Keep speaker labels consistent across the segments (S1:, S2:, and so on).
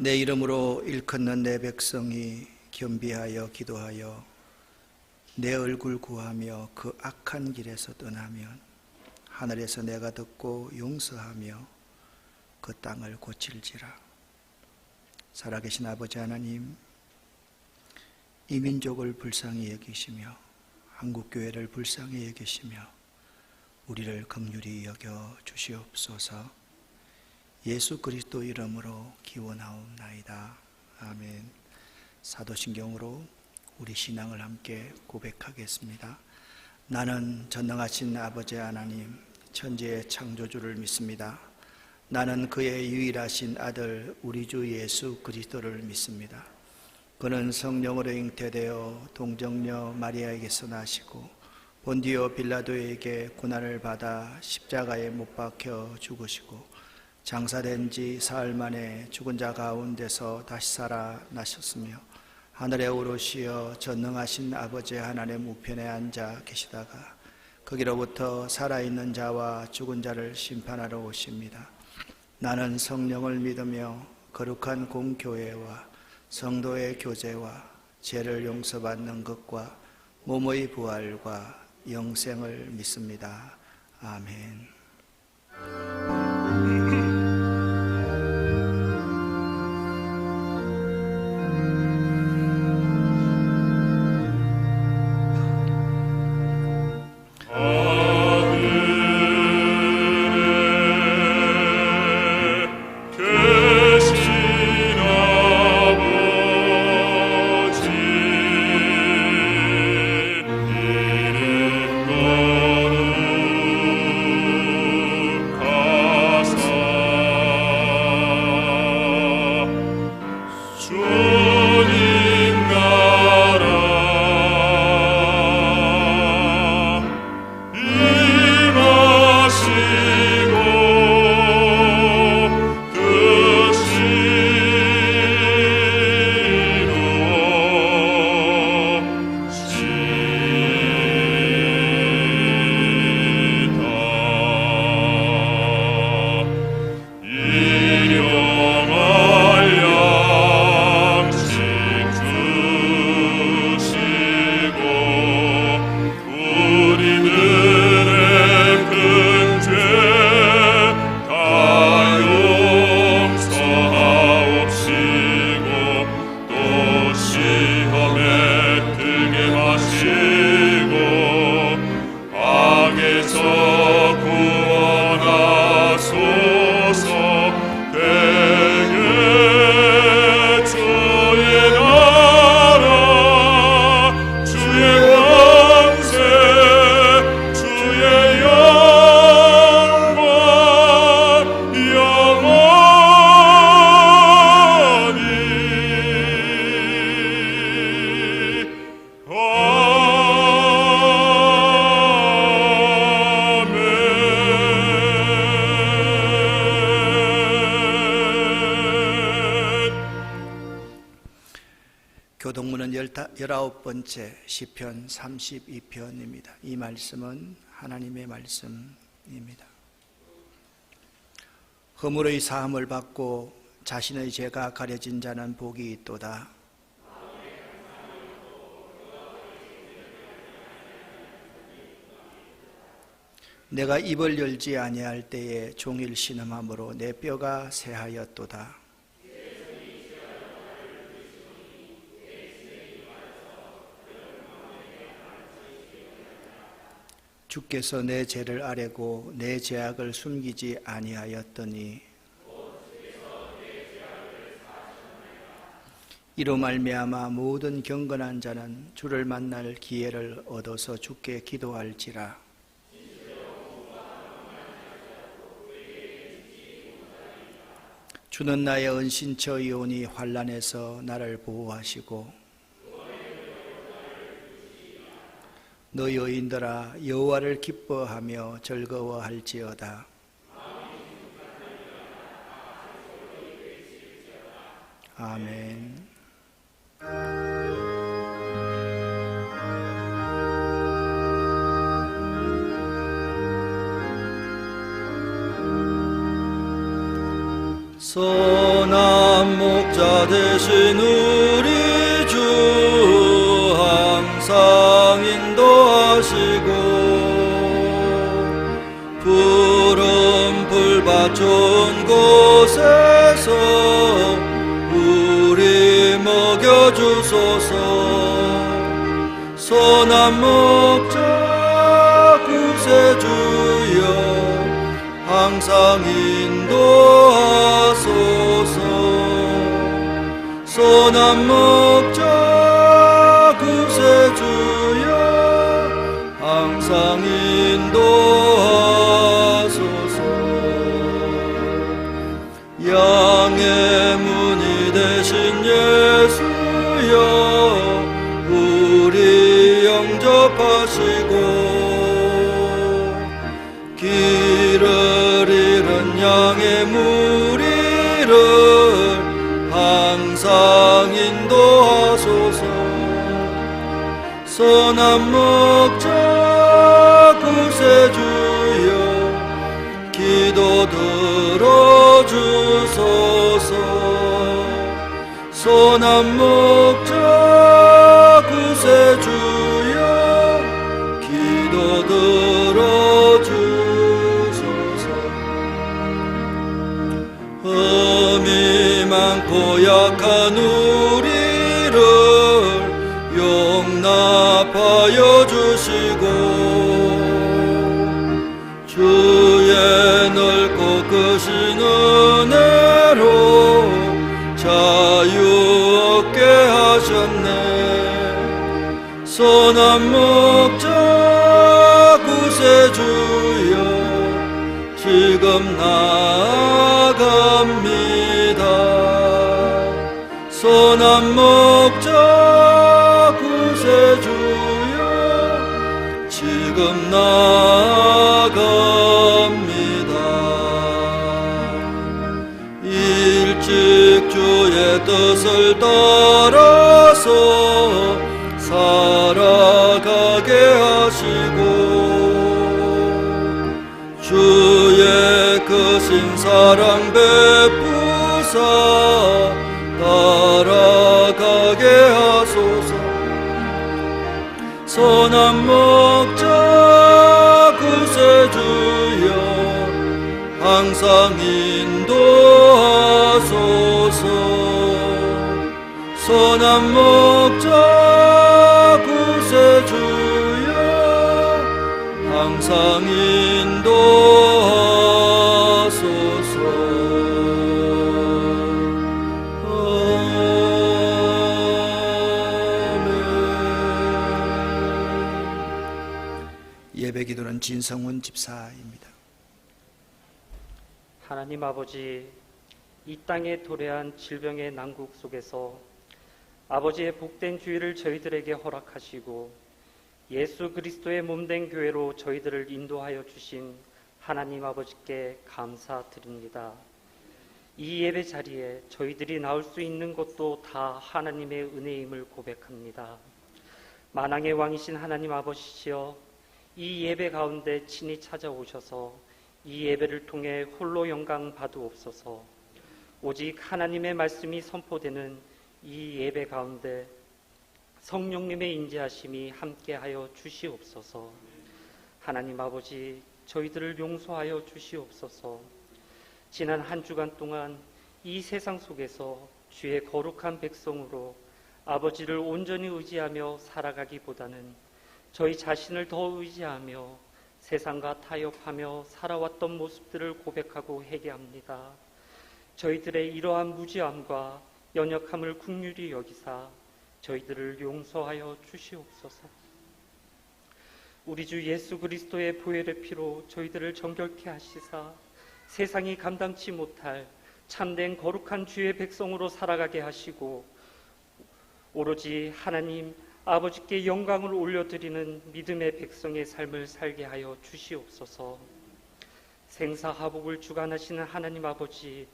S1: 내 이름으로 일컫는 내 백성이 겸비하여 기도하여 내 얼굴 구하며 그 악한 길에서 떠나면 하늘에서 내가 듣고 용서하며 그 땅을 고칠지라. 살아계신 아버지 하나님, 이 민족을 불쌍히 여기시며 한국교회를 불쌍히 여기시며 우리를 긍휼히 여겨 주시옵소서. 예수 그리스도 이름으로 기원하옵나이다. 아멘. 사도신경으로 우리 신앙을 함께 고백하겠습니다. 나는 전능하신 아버지 하나님, 천지의 창조주를 믿습니다. 나는 그의 유일하신 아들 우리 주 예수 그리스도를 믿습니다. 그는 성령으로 잉태되어 동정녀 마리아에게서 나시고 본디오 빌라도에게 고난을 받아 십자가에 못 박혀 죽으시고 장사된 지 사흘 만에 죽은 자 가운데서 다시 살아나셨으며 하늘에 오르시어 전능하신 아버지 하나님 우편에 앉아 계시다가 거기로부터 살아있는 자와 죽은 자를 심판하러 오십니다. 나는 성령을 믿으며 거룩한 공교회와 성도의 교제와 죄를 용서받는 것과 몸의 부활과 영생을 믿습니다. 아멘. 교동문은 19번째 시편 32편입니다. 이 말씀은 하나님의 말씀입니다. 허물의 사함을 받고 자신의 죄가 가려진 자는 복이 있도다. 내가 입을 열지 아니할 때에 종일 신음함으로 내 뼈가 새하였도다. 주께서 내 죄를 아뢰고 내 죄악을 숨기지 아니하였더니 이로 말미암아 모든 경건한 자는 주를 만날 기회를 얻어서 주께 기도할지라. 주는 나의 은신처이오니 환난에서 나를 보호하시고 너 여인들아 여호와를 기뻐하며 즐거워할지어다. 아멘. 선한
S2: 선한 목자 되신 우리 주 항상 인도하시고 푸른 풀밭 좋은 곳에서 우리 먹여주소서. 선한 목자 구세주여 항상 인도하소서. 선한 목자 구세주여 항상 인도하소서. 양의 문이 되신 예수여 우리 영접하시고 길을 잃은 양의 무리를 항상 인도하소서. 선한 목자 구세주여 기도 들어주소서. 선한 목자 구세주여 기도 들어주소서. 흠이 많고 약한 우리를 용납하여 주시고 주의 넓고 크신 은혜로 자유 얻게 하셨네. 선한 목자 구세주여 지금 나아갑니다. 선한 목자 구세주여 지금 나아갑니다. 일찍 주의 뜻을 따라서 살아가게 하시고 주의 크신 사랑 베푸사 따라가게 하소서. 선한 목자 구세주여 항상 인도하소서. 선한 목자 구세주여 항상 인도하소서.
S1: 예배기도는 진성훈 집사입니다.
S3: 하나님 아버지, 이 땅에 도래한 질병의 난국 속에서 아버지의 복된 주의를 저희들에게 허락하시고 예수 그리스도의 몸된 교회로 저희들을 인도하여 주신 하나님 아버지께 감사드립니다. 이 예배 자리에 저희들이 나올 수 있는 것도 다 하나님의 은혜임을 고백합니다. 만왕의 왕이신 하나님 아버지시여, 이 예배 가운데 친히 찾아오셔서 이 예배를 통해 홀로 영광 받으옵소서. 오직 하나님의 말씀이 선포되는 이 예배 가운데 성령님의 인지하심이 함께하여 주시옵소서. 하나님 아버지, 저희들을 용서하여 주시옵소서. 지난 한 주간 동안 이 세상 속에서 주의 거룩한 백성으로 아버지를 온전히 의지하며 살아가기보다는 저희 자신을 더 의지하며 세상과 타협하며 살아왔던 모습들을 고백하고 회개합니다. 저희들의 이러한 무지함과 연약함을 긍휼히 여기사 저희들을 용서하여 주시옵소서. 우리 주 예수 그리스도의 보혈의 피로 저희들을 정결케 하시사 세상이 감당치 못할 참된 거룩한 주의 백성으로 살아가게 하시고 오로지 하나님 아버지께 영광을 올려드리는 믿음의 백성의 삶을 살게 하여 주시옵소서. 생사하복을 주관하시는 하나님 아버지,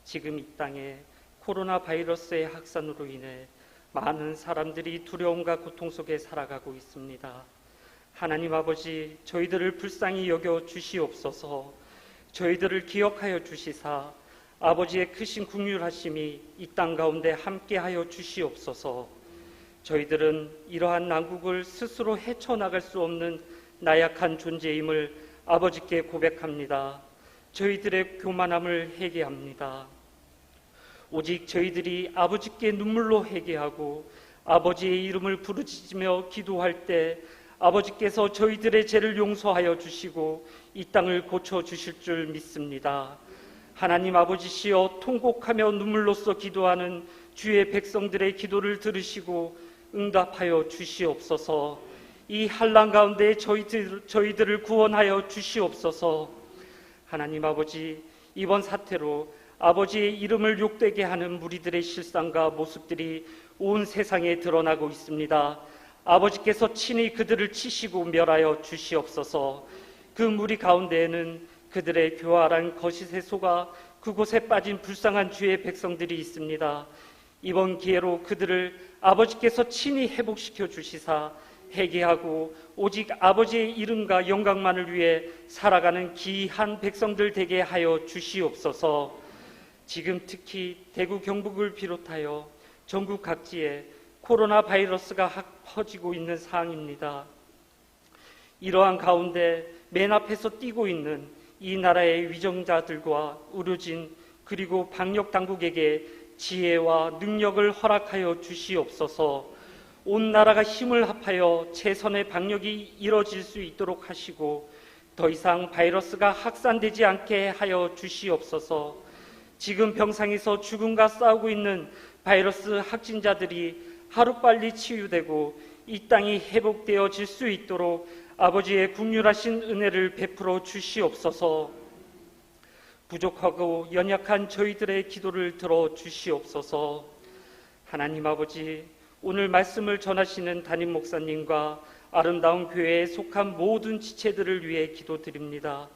S3: 지금 이 땅에 코로나 바이러스의 확산으로 인해 많은 사람들이 두려움과 고통 속에 살아가고 있습니다. 하나님 아버지, 저희들을 불쌍히 여겨 주시옵소서. 저희들을 기억하여 주시사 아버지의 크신 긍휼하심이 이 땅 가운데 함께하여 주시옵소서. 저희들은 이러한 난국을 스스로 헤쳐나갈 수 없는 나약한 존재임을 아버지께 고백합니다. 저희들의 교만함을 회개합니다. 오직 저희들이 아버지께 눈물로 회개하고 아버지의 이름을 부르짖으며 기도할 때 아버지께서 저희들의 죄를 용서하여 주시고 이 땅을 고쳐주실 줄 믿습니다. 하나님 아버지시여, 통곡하며 눈물로써 기도하는 주의 백성들의 기도를 들으시고 응답하여 주시옵소서. 이 환난 가운데 저희들을 구원하여 주시옵소서. 하나님 아버지, 이번 사태로 아버지의 이름을 욕되게 하는 무리들의 실상과 모습들이 온 세상에 드러나고 있습니다. 아버지께서 친히 그들을 치시고 멸하여 주시옵소서. 그 무리 가운데에는 그들의 교활한 거짓에 속아 그곳에 빠진 불쌍한 주의 백성들이 있습니다. 이번 기회로 그들을 아버지께서 친히 회복시켜 주시사 회개하고 오직 아버지의 이름과 영광만을 위해 살아가는 귀한 백성들 되게 하여 주시옵소서. 지금 특히 대구 경북을 비롯하여 전국 각지에 코로나 바이러스가 퍼지고 있는 상황입니다. 이러한 가운데 맨 앞에서 뛰고 있는 이 나라의 위정자들과 의료진 그리고 방역 당국에게 지혜와 능력을 허락하여 주시옵소서. 온 나라가 힘을 합하여 최선의 방역이 이뤄질 수 있도록 하시고 더 이상 바이러스가 확산되지 않게 하여 주시옵소서. 지금 병상에서 죽음과 싸우고 있는 바이러스 확진자들이 하루빨리 치유되고 이 땅이 회복되어질 수 있도록 아버지의 긍휼하신 은혜를 베풀어 주시옵소서. 부족하고 연약한 저희들의 기도를 들어 주시옵소서. 하나님 아버지, 오늘 말씀을 전하시는 담임 목사님과 아름다운 교회에 속한 모든 지체들을 위해 기도드립니다.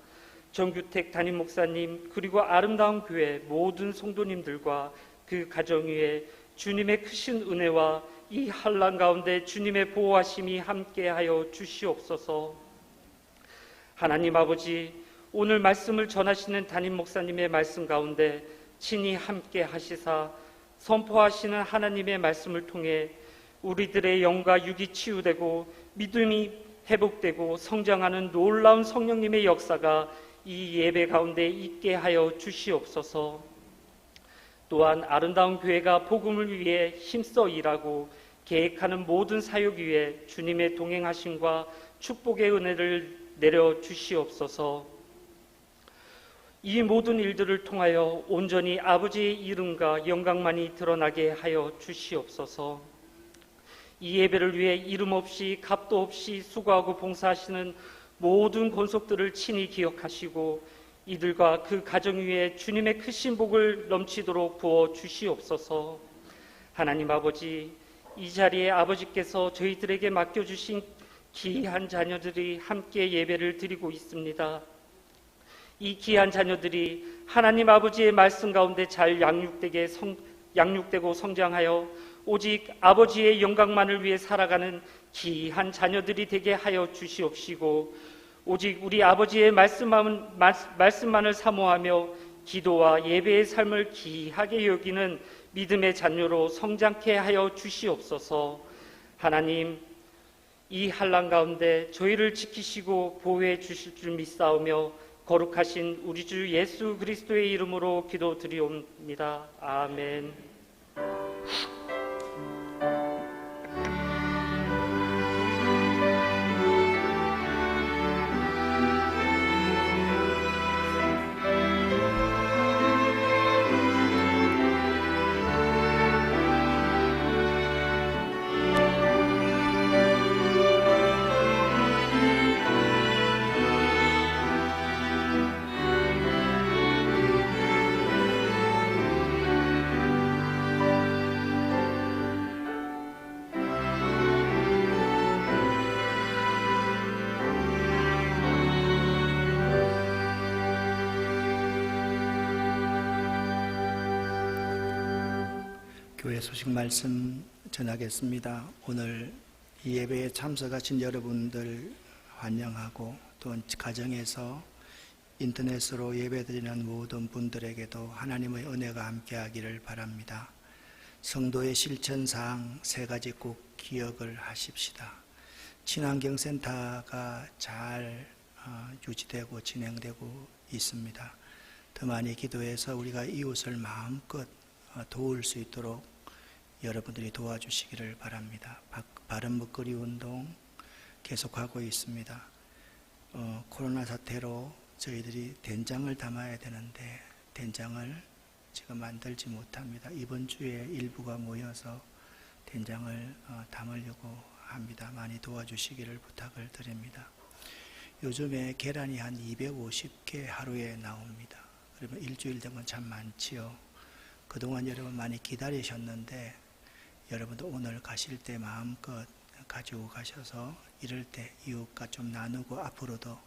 S3: 정규택 담임 목사님 그리고 아름다운 교회 모든 성도님들과 그 가정 위에 주님의 크신 은혜와 이 환난 가운데 주님의 보호하심이 함께하여 주시옵소서. 하나님 아버지, 오늘 말씀을 전하시는 담임 목사님의 말씀 가운데 친히 함께 하시사 선포하시는 하나님의 말씀을 통해 우리들의 영과 육이 치유되고 믿음이 회복되고 성장하는 놀라운 성령님의 역사가 이 예배 가운데 있게 하여 주시옵소서. 또한 아름다운 교회가 복음을 위해 힘써 일하고 계획하는 모든 사역 위에 주님의 동행하심과 축복의 은혜를 내려 주시옵소서. 이 모든 일들을 통하여 온전히 아버지의 이름과 영광만이 드러나게 하여 주시옵소서. 이 예배를 위해 이름 없이 값도 없이 수고하고 봉사하시는 모든 권속들을 친히 기억하시고 이들과 그 가정 위에 주님의 크신 복을 넘치도록 부어 주시옵소서. 하나님 아버지, 이 자리에 아버지께서 저희들에게 맡겨주신 귀한 자녀들이 함께 예배를 드리고 있습니다. 이 귀한 자녀들이 하나님 아버지의 말씀 가운데 잘 양육되고 성장하여 오직 아버지의 영광만을 위해 살아가는 귀한 자녀들이 되게 하여 주시옵시고 오직 우리 아버지의 말씀만을 사모하며 기도와 예배의 삶을 귀하게 여기는 믿음의 자녀로 성장케 하여 주시옵소서. 하나님, 이 환난 가운데 저희를 지키시고 보호해 주실 줄 믿사오며 거룩하신 우리 주 예수 그리스도의 이름으로 기도드리옵니다. 아멘.
S1: 교회 소식 말씀 전하겠습니다. 오늘 이 예배에 참석하신 여러분들 환영하고 또 가정에서 인터넷으로 예배드리는 모든 분들에게도 하나님의 은혜가 함께하기를 바랍니다. 성도의 실천사항 3가지 꼭 기억을 하십시다. 친환경센터가 잘 유지되고 진행되고 있습니다. 더 많이 기도해서 우리가 이웃을 마음껏 도울 수 있도록 여러분들이 도와주시기를 바랍니다. 바른 먹거리 운동 계속하고 있습니다. 코로나 사태로 저희들이 된장을 담아야 되는데 된장을 지금 만들지 못합니다. 이번 주에 일부가 모여서 된장을 담으려고 합니다. 많이 도와주시기를 부탁을 드립니다. 요즘에 계란이 한 250개 하루에 나옵니다. 그러면 일주일 되면 참 많지요. 그동안 여러분 많이 기다리셨는데 여러분도 오늘 가실 때 마음껏 가지고 가셔서 이럴 때 이웃과 좀 나누고 앞으로도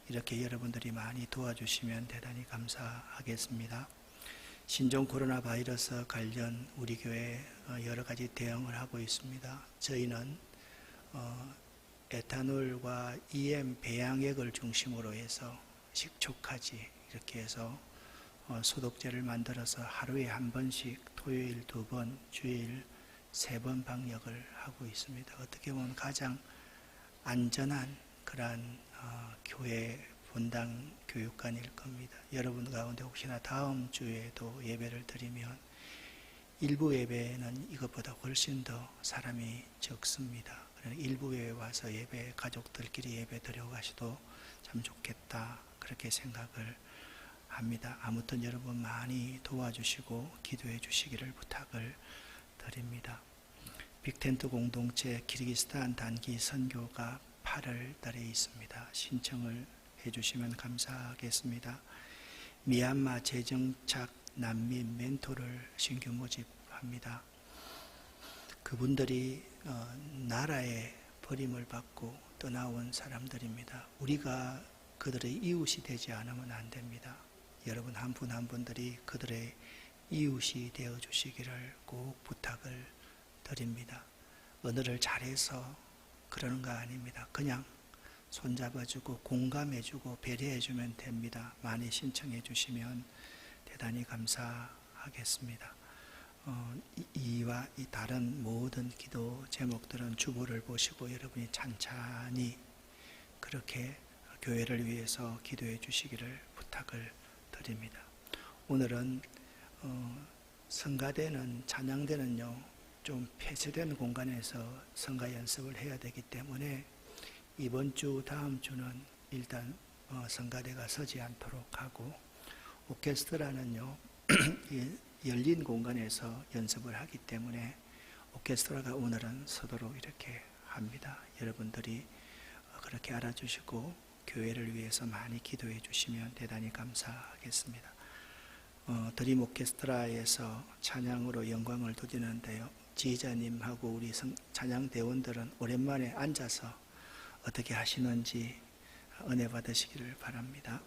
S1: 이렇게 여러분들이 많이 도와주시면 대단히 감사하겠습니다. 신종 코로나 바이러스 관련 우리 교회 여러 가지 대응을 하고 있습니다. 저희는 에탄올과 EM 배양액을 중심으로 해서 식초까지 이렇게 해서 소독제를 만들어서 하루에 한 번씩 토요일 2번, 주일 3번 방역을 하고 있습니다. 어떻게 보면 가장 안전한 그러한 교회 본당 교육관일 겁니다. 여러분 가운데 혹시나 다음 주에도 예배를 드리면 일부 예배는 이것보다 훨씬 더 사람이 적습니다. 그러니까 일부 예배 와서 예배 가족들끼리 예배 드려가셔도 참 좋겠다 그렇게 생각을 합니다. 아무튼 여러분 많이 도와주시고 기도해 주시기를 부탁을 드립니다. 빅텐트 공동체 키르기스탄 단기 선교가 8월 달에 있습니다. 신청을 해주시면 감사하겠습니다. 미얀마 재정착 난민 멘토를 신규 모집합니다. 그분들이 나라의 버림을 받고 떠나온 사람들입니다. 우리가 그들의 이웃이 되지 않으면 안 됩니다. 여러분 한 분 한 분들이 그들의 이웃이 되어 주시기를 꼭 부탁을 드립니다. 언어를 잘해서 그러는 거 아닙니다. 그냥 손잡아주고 공감해주고 배려해주면 됩니다. 많이 신청해 주시면 대단히 감사하겠습니다. 이와 이 다른 모든 기도 제목들은 주보를 보시고 여러분이 찬찬히 그렇게 교회를 위해서 기도해 주시기를 부탁을 드립니다. 오늘은 성가대는 찬양대는요 좀 폐쇄된 공간에서 성가 연습을 해야 되기 때문에 이번 주 다음 주는 일단 성가대가 서지 않도록 하고 오케스트라는요 열린 공간에서 연습을 하기 때문에 오케스트라가 오늘은 서도록 이렇게 합니다. 여러분들이 그렇게 알아주시고 교회를 위해서 많이 기도해 주시면 대단히 감사하겠습니다. 드림 오케스트라에서 찬양으로 영광을 돌리는데요. 지휘자님하고 우리 찬양 대원들은 오랜만에 앉아서 어떻게 하시는지 은혜 받으시기를 바랍니다.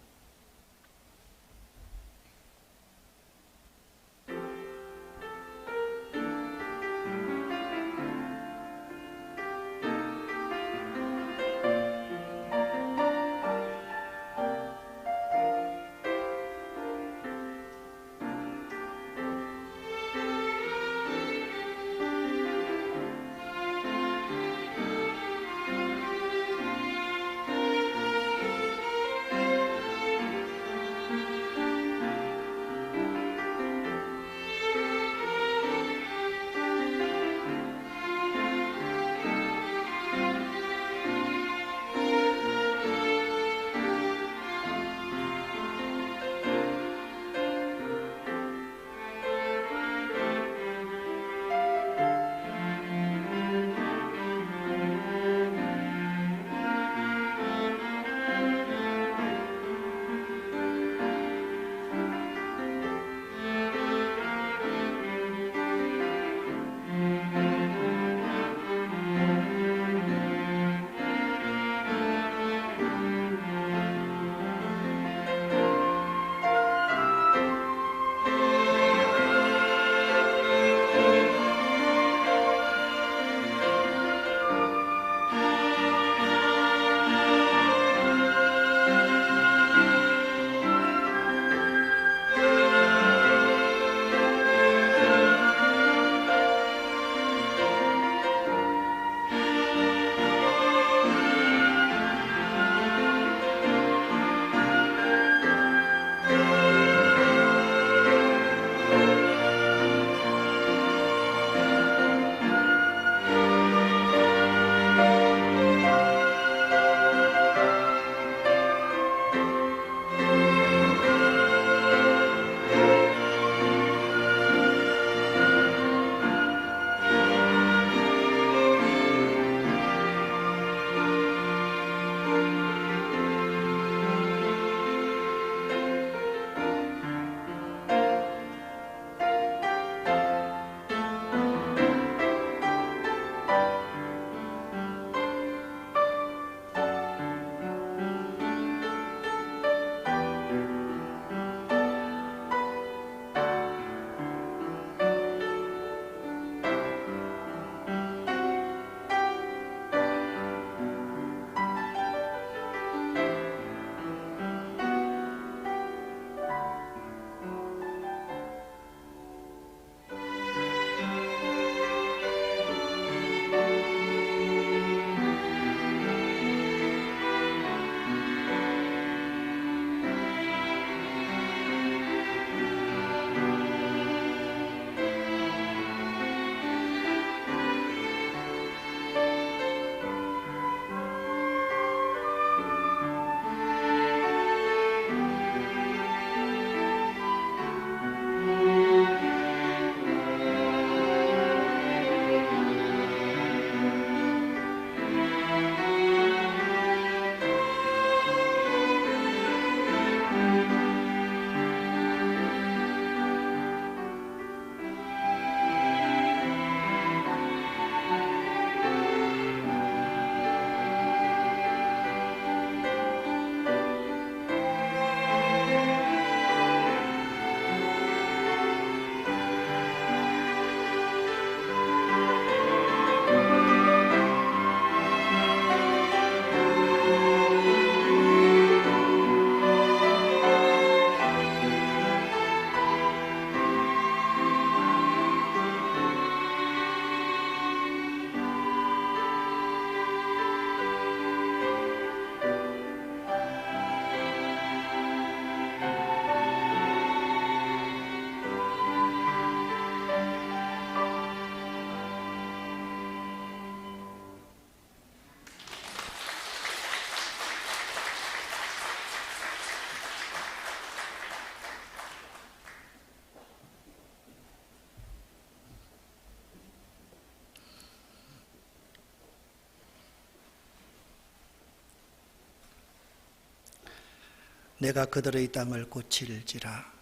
S1: 내가 그들의 땅을 고칠지라.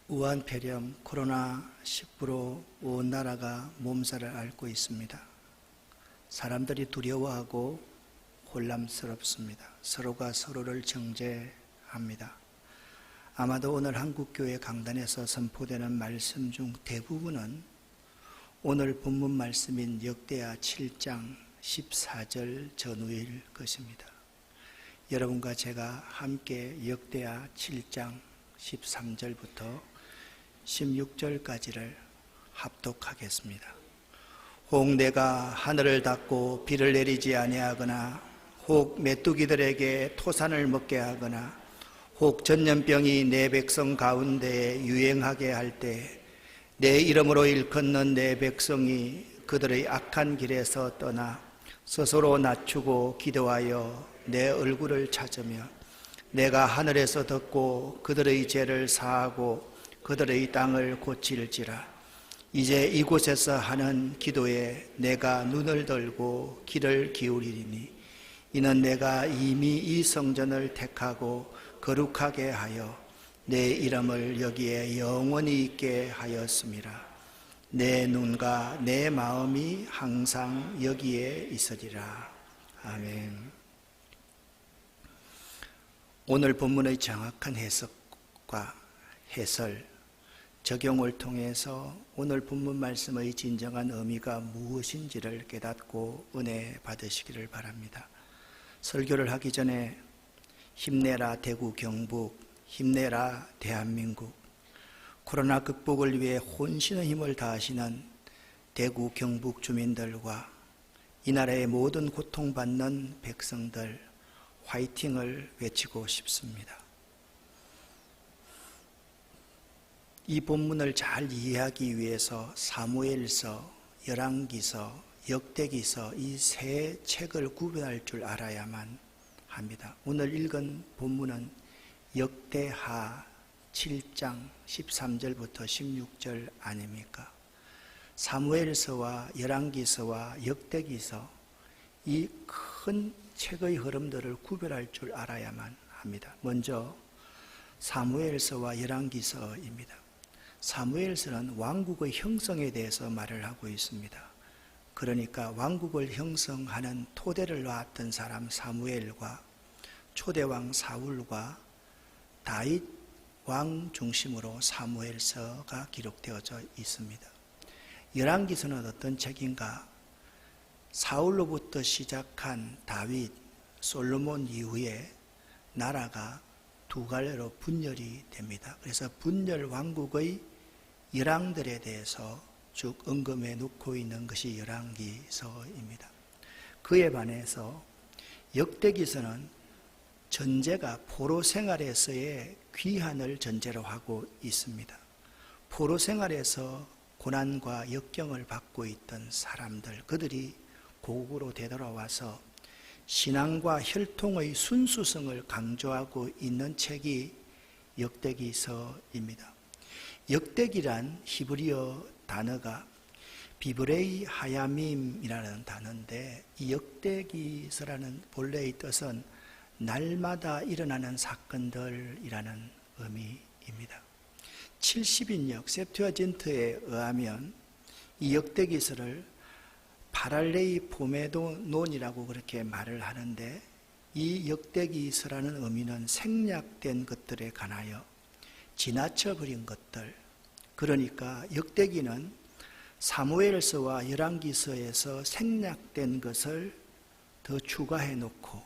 S1: 우한폐렴 코로나19로 온 나라가 몸살을 앓고 있습니다. 사람들이 두려워하고 혼란스럽습니다. 서로가 서로를 정죄합니다. 아마도 오늘 한국교회 강단에서 선포되는 말씀 중 대부분은 오늘 본문 말씀인 역대하 7장 14절 전후일 것입니다. 여러분과 제가 함께 역대하 7장 13절부터 16절까지를 합독하겠습니다. 혹 내가 하늘을 닫고 비를 내리지 아니하거나 혹 메뚜기들에게 토산을 먹게 하거나 혹 전염병이 내 백성 가운데에 유행하게 할 때 내 이름으로 일컫는 내 백성이 그들의 악한 길에서 떠나 스스로 낮추고 기도하여 내 얼굴을 찾으며 내가 하늘에서 듣고 그들의 죄를 사하고 그들의 땅을 고칠지라. 이제 이곳에서 하는 기도에 내가 눈을 들고 귀를 기울이리니 이는 내가 이미 이 성전을 택하고 거룩하게 하여 내 이름을 여기에 영원히 있게 하였음이라. 내 눈과 내 마음이 항상 여기에 있으리라. 아멘. 오늘 본문의 정확한 해석과 해설, 적용을 통해서 오늘 본문 말씀의 진정한 의미가 무엇인지를 깨닫고 은혜 받으시기를 바랍니다. 설교를 하기 전에 힘내라 대구 경북, 힘내라 대한민국, 코로나 극복을 위해 혼신의 힘을 다하시는 대구 경북 주민들과 이 나라의 모든 고통받는 백성들 화이팅을 외치고 싶습니다. 이 본문을 잘 이해하기 위해서 사무엘서, 열왕기서, 역대기서 이 세 책을 구분할 줄 알아야만 합니다. 오늘 읽은 본문은 역대하 7장 13절부터 16절 아닙니까? 사무엘서와 열왕기서와 역대기서 이 큰 책의 흐름들을 구별할 줄 알아야만 합니다. 먼저 사무엘서와 열왕기서입니다. 사무엘서는 왕국의 형성에 대해서 말을 하고 있습니다. 그러니까 왕국을 형성하는 토대를 놨던 사람 사무엘과 초대왕 사울과 다윗 왕 중심으로 사무엘서가 기록되어져 있습니다. 열왕기서는 어떤 책인가? 사울로부터 시작한 다윗, 솔로몬 이후에 나라가 두 갈래로 분열이 됩니다. 그래서 분열 왕국의 열왕들에 대해서 쭉 언급해 놓고 있는 것이 열왕기서입니다. 그에 반해서 역대기서는 전제가 포로 생활에서의 귀환을 전제로 하고 있습니다. 포로 생활에서 고난과 역경을 받고 있던 사람들, 그들이 고국으로 되돌아와서 신앙과 혈통의 순수성을 강조하고 있는 책이 역대기서입니다. 역대기란 히브리어 단어가 비브레이 하야밈이라는 단어인데, 이 역대기서라는 본래의 뜻은 날마다 일어나는 사건들이라는 의미입니다. 70인역 셉투아진트에 의하면 이 역대기서를 파랄레이 포메논이라고 그렇게 말을 하는데, 이 역대기서라는 의미는 생략된 것들에 관하여 지나쳐버린 것들, 그러니까 역대기는 사무엘서와 열왕기서에서 생략된 것을 더 추가해 놓고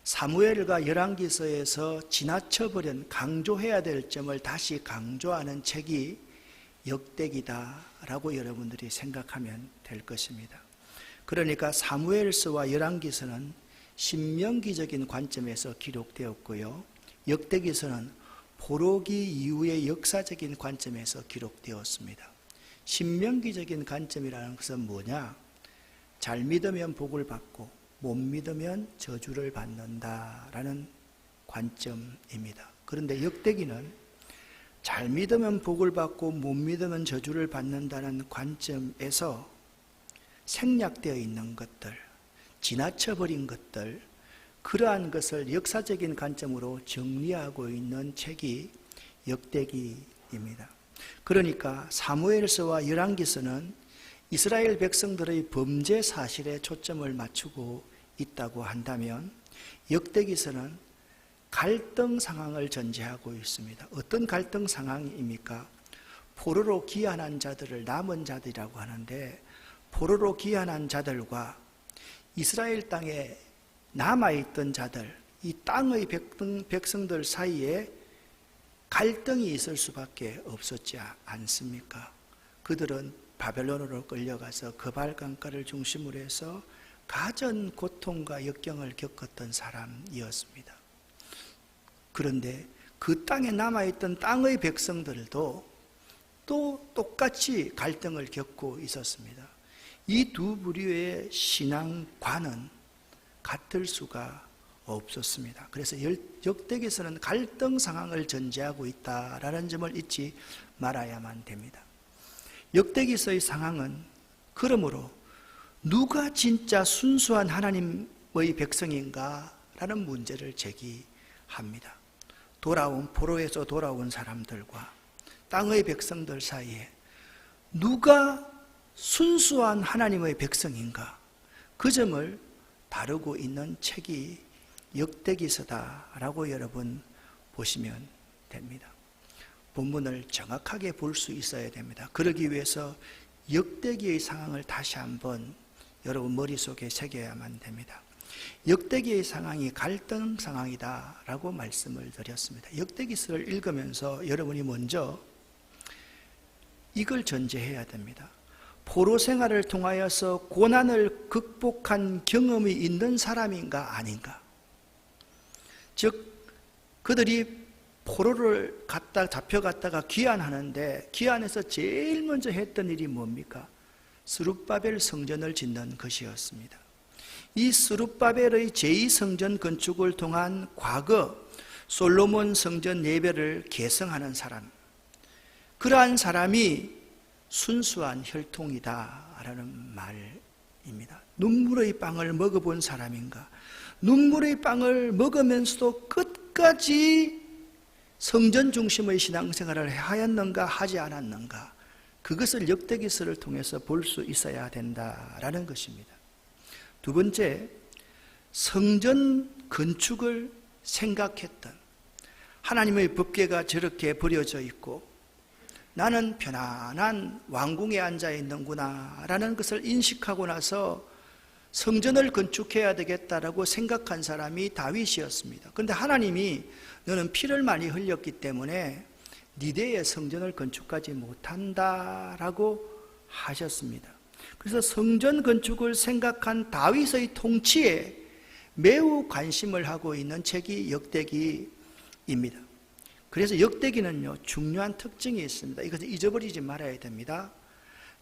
S1: 사무엘과 열왕기서에서 지나쳐버린 강조해야 될 점을 다시 강조하는 책이 역대기다라고 여러분들이 생각하면 될 것입니다. 그러니까 사무엘서와 열왕기서는 신명기적인 관점에서 기록되었고요, 역대기서는 포로기 이후의 역사적인 관점에서 기록되었습니다. 신명기적인 관점이라는 것은 뭐냐? 잘 믿으면 복을 받고 못 믿으면 저주를 받는다라는 관점입니다. 그런데 역대기는 잘 믿으면 복을 받고 못 믿으면 저주를 받는다는 관점에서 생략되어 있는 것들, 지나쳐버린 것들, 그러한 것을 역사적인 관점으로 정리하고 있는 책이 역대기입니다. 그러니까 사무엘서와 열왕기서는 이스라엘 백성들의 범죄 사실에 초점을 맞추고 있다고 한다면 역대기서는 갈등 상황을 전제하고 있습니다. 어떤 갈등 상황입니까? 포로로 귀환한 자들을 남은 자들이라고 하는데, 포로로 귀환한 자들과 이스라엘 땅에 남아있던 자들, 이 땅의 백성들 사이에 갈등이 있을 수밖에 없었지 않습니까? 그들은 바벨론으로 끌려가서 거발강가를 중심으로 해서 가전 고통과 역경을 겪었던 사람이었습니다. 그런데 그 땅에 남아있던 땅의 백성들도 또 똑같이 갈등을 겪고 있었습니다. 이 두 부류의 신앙관은 같을 수가 없었습니다. 그래서 역대기서는 갈등 상황을 전제하고 있다라는 점을 잊지 말아야만 됩니다. 역대기서의 상황은 그러므로 누가 진짜 순수한 하나님의 백성인가 라는 문제를 제기합니다. 포로에서 돌아온 사람들과 땅의 백성들 사이에 누가 순수한 하나님의 백성인가, 그 점을 다루고 있는 책이 역대기서다라고 여러분 보시면 됩니다. 본문을 정확하게 볼 수 있어야 됩니다. 그러기 위해서 역대기의 상황을 다시 한번 여러분 머릿속에 새겨야만 됩니다. 역대기의 상황이 갈등 상황이다라고 말씀을 드렸습니다. 역대기서를 읽으면서 여러분이 먼저 이걸 전제해야 됩니다. 포로 생활을 통하여서 고난을 극복한 경험이 있는 사람인가 아닌가. 즉 그들이 포로를 잡혀갔다가 귀환하는데 귀환해서 제일 먼저 했던 일이 뭡니까? 스룹바벨 성전을 짓는 것이었습니다. 이 스룹바벨의 제2성전 건축을 통한 과거 솔로몬 성전 예배를 계승하는 사람, 그러한 사람이 순수한 혈통이다라는 말입니다. 눈물의 빵을 먹어본 사람인가? 눈물의 빵을 먹으면서도 끝까지 성전 중심의 신앙생활을 하였는가 하지 않았는가, 그것을 역대기서를 통해서 볼 수 있어야 된다라는 것입니다. 두 번째, 성전 건축을 생각했던, 하나님의 법궤가 저렇게 버려져 있고 나는 편안한 왕궁에 앉아 있는구나 라는 것을 인식하고 나서 성전을 건축해야 되겠다라고 생각한 사람이 다윗이었습니다. 그런데 하나님이 너는 피를 많이 흘렸기 때문에 네 대에 성전을 건축하지 못한다라고 하셨습니다. 그래서 성전 건축을 생각한 다윗의 통치에 매우 관심을 하고 있는 책이 역대기입니다. 그래서 역대기는요, 중요한 특징이 있습니다. 이것을 잊어버리지 말아야 됩니다.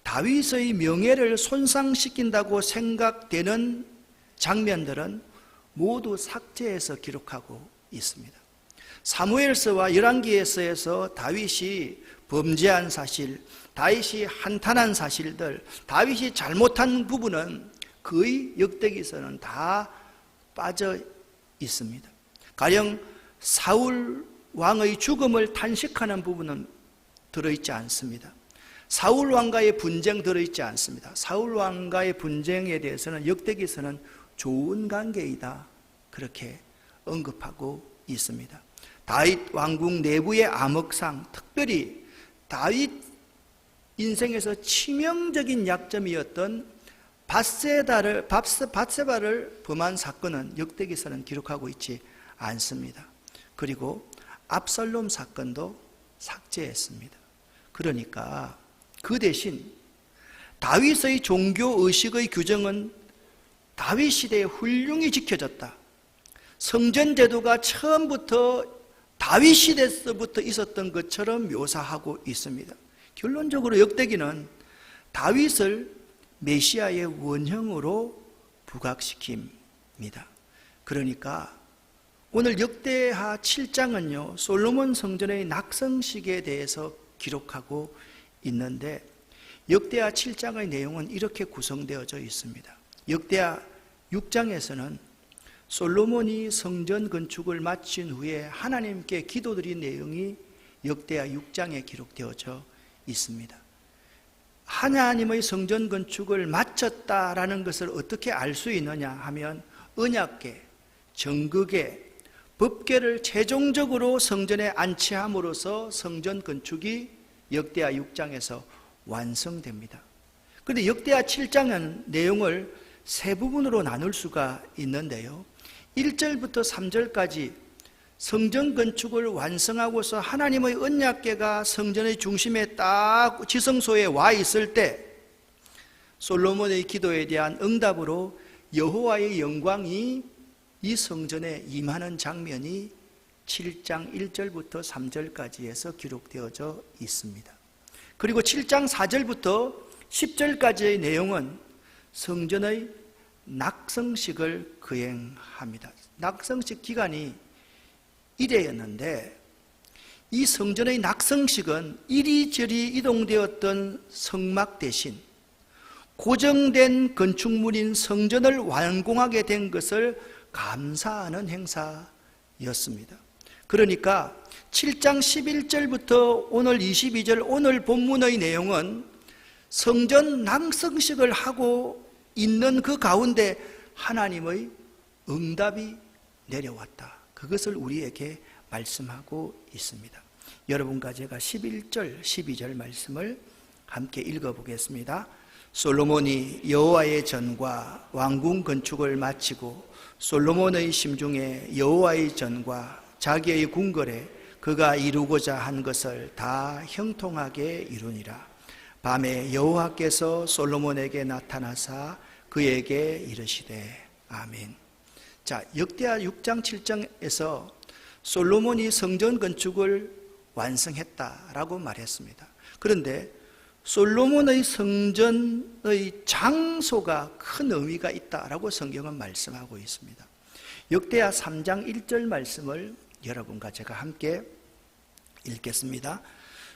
S1: 다윗의 명예를 손상시킨다고 생각되는 장면들은 모두 삭제해서 기록하고 있습니다. 사무엘서와 열왕기에서 다윗이 범죄한 사실, 다윗이 한탄한 사실들, 다윗이 잘못한 부분은 거의 역대기서는 다 빠져 있습니다. 가령 사울 왕의 죽음을 탄식하는 부분은 들어있지 않습니다. 사울 왕과의 분쟁 들어있지 않습니다. 사울 왕과의 분쟁에 대해서는 역대기서는 좋은 관계이다 그렇게 언급하고 있습니다. 다윗 왕궁 내부의 암흑상, 특별히 다윗 인생에서 치명적인 약점이었던 밧세바를 범한 사건은 역대기서는 기록하고 있지 않습니다. 그리고 압살롬 사건도 삭제했습니다. 그러니까 그 대신 다윗의 종교의식의 규정은 다윗 시대에 훌륭히 지켜졌다. 성전 제도가 처음부터 다윗 시대에서부터 있었던 것처럼 묘사하고 있습니다. 결론적으로 역대기는 다윗을 메시아의 원형으로 부각시킵니다. 그러니까 오늘 역대하 7장은요, 솔로몬 성전의 낙성식에 대해서 기록하고 있는데 역대하 7장의 내용은 이렇게 구성되어져 있습니다. 역대하 6장에서는 솔로몬이 성전 건축을 마친 후에 하나님께 기도드린 내용이 역대하 6장에 기록되어져 있습니다. 하나님의 성전 건축을 마쳤다라는 것을 어떻게 알 수 있느냐 하면 언약궤, 정극궤, 법궤를 최종적으로 성전에 안치함으로써 성전 건축이 역대하 6장에서 완성됩니다. 그런데 역대하 7장은 내용을 세 부분으로 나눌 수가 있는데요, 1절부터 3절까지 성전 건축을 완성하고서 하나님의 언약궤가 성전의 중심에 딱 지성소에 와 있을 때 솔로몬의 기도에 대한 응답으로 여호와의 영광이 이 성전에 임하는 장면이 7장 1절부터 3절까지에서 기록되어져 있습니다. 그리고 7장 4절부터 10절까지의 내용은 성전의 낙성식을 거행합니다. 낙성식 기간이 1회였는데 이 성전의 낙성식은 이리저리 이동되었던 성막 대신 고정된 건축물인 성전을 완공하게 된 것을 감사하는 행사였습니다. 그러니까 7장 11절부터 오늘 22절 오늘 본문의 내용은 성전 낙성식을 하고 있는 그 가운데 하나님의 응답이 내려왔다, 그것을 우리에게 말씀하고 있습니다. 여러분과 제가 11절 12절 말씀을 함께 읽어보겠습니다. 솔로몬이 여호와의 전과 왕궁 건축을 마치고 솔로몬의 심중에 여호와의 전과 자기의 궁궐에 그가 이루고자 한 것을 다 형통하게 이루니라. 밤에 여호와께서 솔로몬에게 나타나사 그에게 이르시되 아멘. 자, 역대하 6장 7장에서 솔로몬이 성전 건축을 완성했다라고 말했습니다. 그런데 솔로몬의 성전의 장소가 큰 의미가 있다라고 성경은 말씀하고 있습니다. 역대하 3장 1절 말씀을 여러분과 제가 함께 읽겠습니다.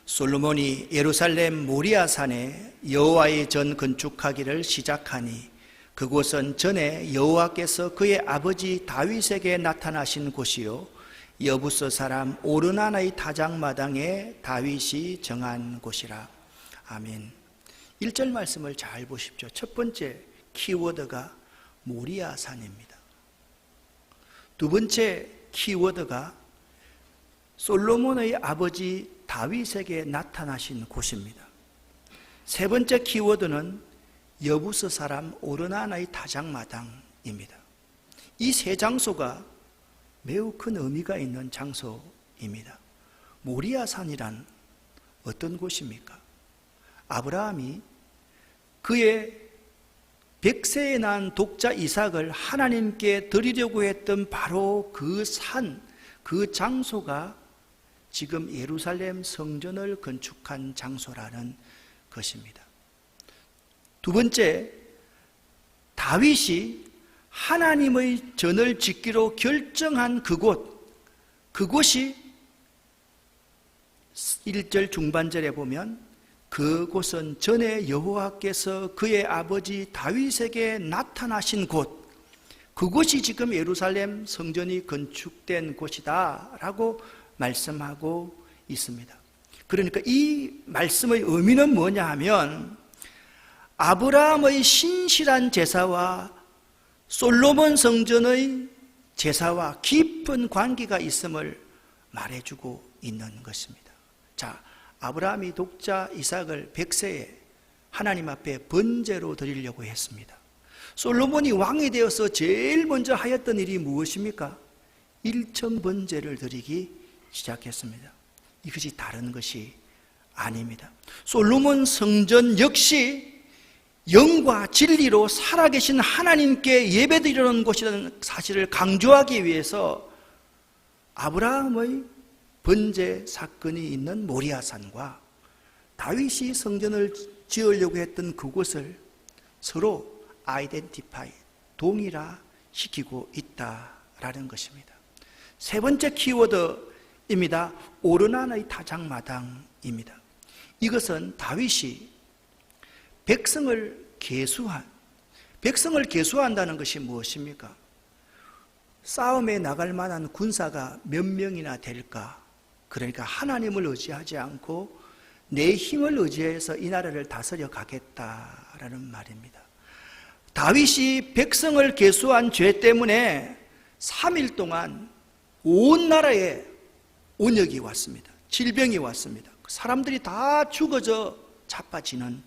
S1: 솔로몬이 예루살렘 모리아산에 여호와의 전 건축하기를 시작하니 그곳은 전에 여호와께서 그의 아버지 다윗에게 나타나신 곳이요 여부스 사람 오르난의 타작마당에 다윗이 정한 곳이라. 아멘. 1절 말씀을 잘 보십시오. 첫 번째 키워드가 모리아산입니다. 두 번째 키워드가 솔로몬의 아버지 다윗에게 나타나신 곳입니다. 세 번째 키워드는 여부스 사람 오르난의 타작마당입니다. 이 세 장소가 매우 큰 의미가 있는 장소입니다. 모리아산이란 어떤 곳입니까? 아브라함이 그의 100세에 난 독자 이삭을 하나님께 드리려고 했던 바로 그 산, 그 장소가 지금 예루살렘 성전을 건축한 장소라는 것입니다. 두 번째, 다윗이 하나님의 전을 짓기로 결정한 그곳이 1절 중반절에 보면 그곳은 전에 여호와께서 그의 아버지 다윗에게 나타나신 곳, 그곳이 지금 예루살렘 성전이 건축된 곳이다 라고 말씀하고 있습니다. 그러니까 이 말씀의 의미는 뭐냐 하면 아브라함의 신실한 제사와 솔로몬 성전의 제사와 깊은 관계가 있음을 말해주고 있는 것입니다. 자, 아브라함이 독자 이삭을 100세에 하나님 앞에 번제로 드리려고 했습니다. 솔로몬이 왕이 되어서 제일 먼저 하였던 일이 무엇입니까? 일천 번제를 드리기 시작했습니다. 이것이 다른 것이 아닙니다. 솔로몬 성전 역시 영과 진리로 살아계신 하나님께 예배드리는 곳이라는 사실을 강조하기 위해서 아브라함의 번제 사건이 있는 모리아산과 다윗이 성전을 지으려고 했던 그곳을 서로 아이덴티파이, 동일화시키고 있다라는 것입니다. 세 번째 키워드입니다. 오르난의 타작마당입니다. 이것은 다윗이 백성을 계수한, 백성을 계수한다는 것이 무엇입니까? 싸움에 나갈 만한 군사가 몇 명이나 될까? 그러니까 하나님을 의지하지 않고 내 힘을 의지해서 이 나라를 다스려 가겠다라는 말입니다. 다윗이 백성을 계수한 죄 때문에 3일 동안 온 나라에 온역이 왔습니다. 질병이 왔습니다. 사람들이 다 죽어져 자빠지는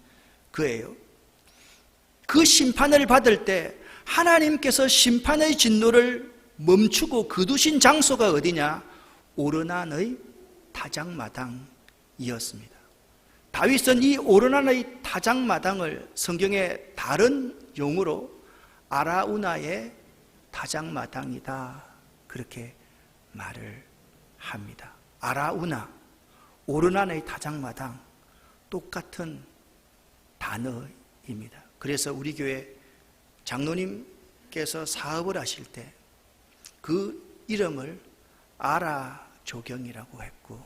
S1: 거예요. 그 심판을 받을 때 하나님께서 심판의 진노를 멈추고 거두신 장소가 어디냐? 오르난의 타작마당이었습니다. 다윗은 이 오르난의 타작마당을 성경의 다른 용어로 아라우나의 타작마당이다, 그렇게 말을 합니다. 아라우나, 오르난의 타작마당, 똑같은 단어입니다. 그래서 우리 교회 장로님께서 사업을 하실 때 그 이름을 아라조경이라고 했고,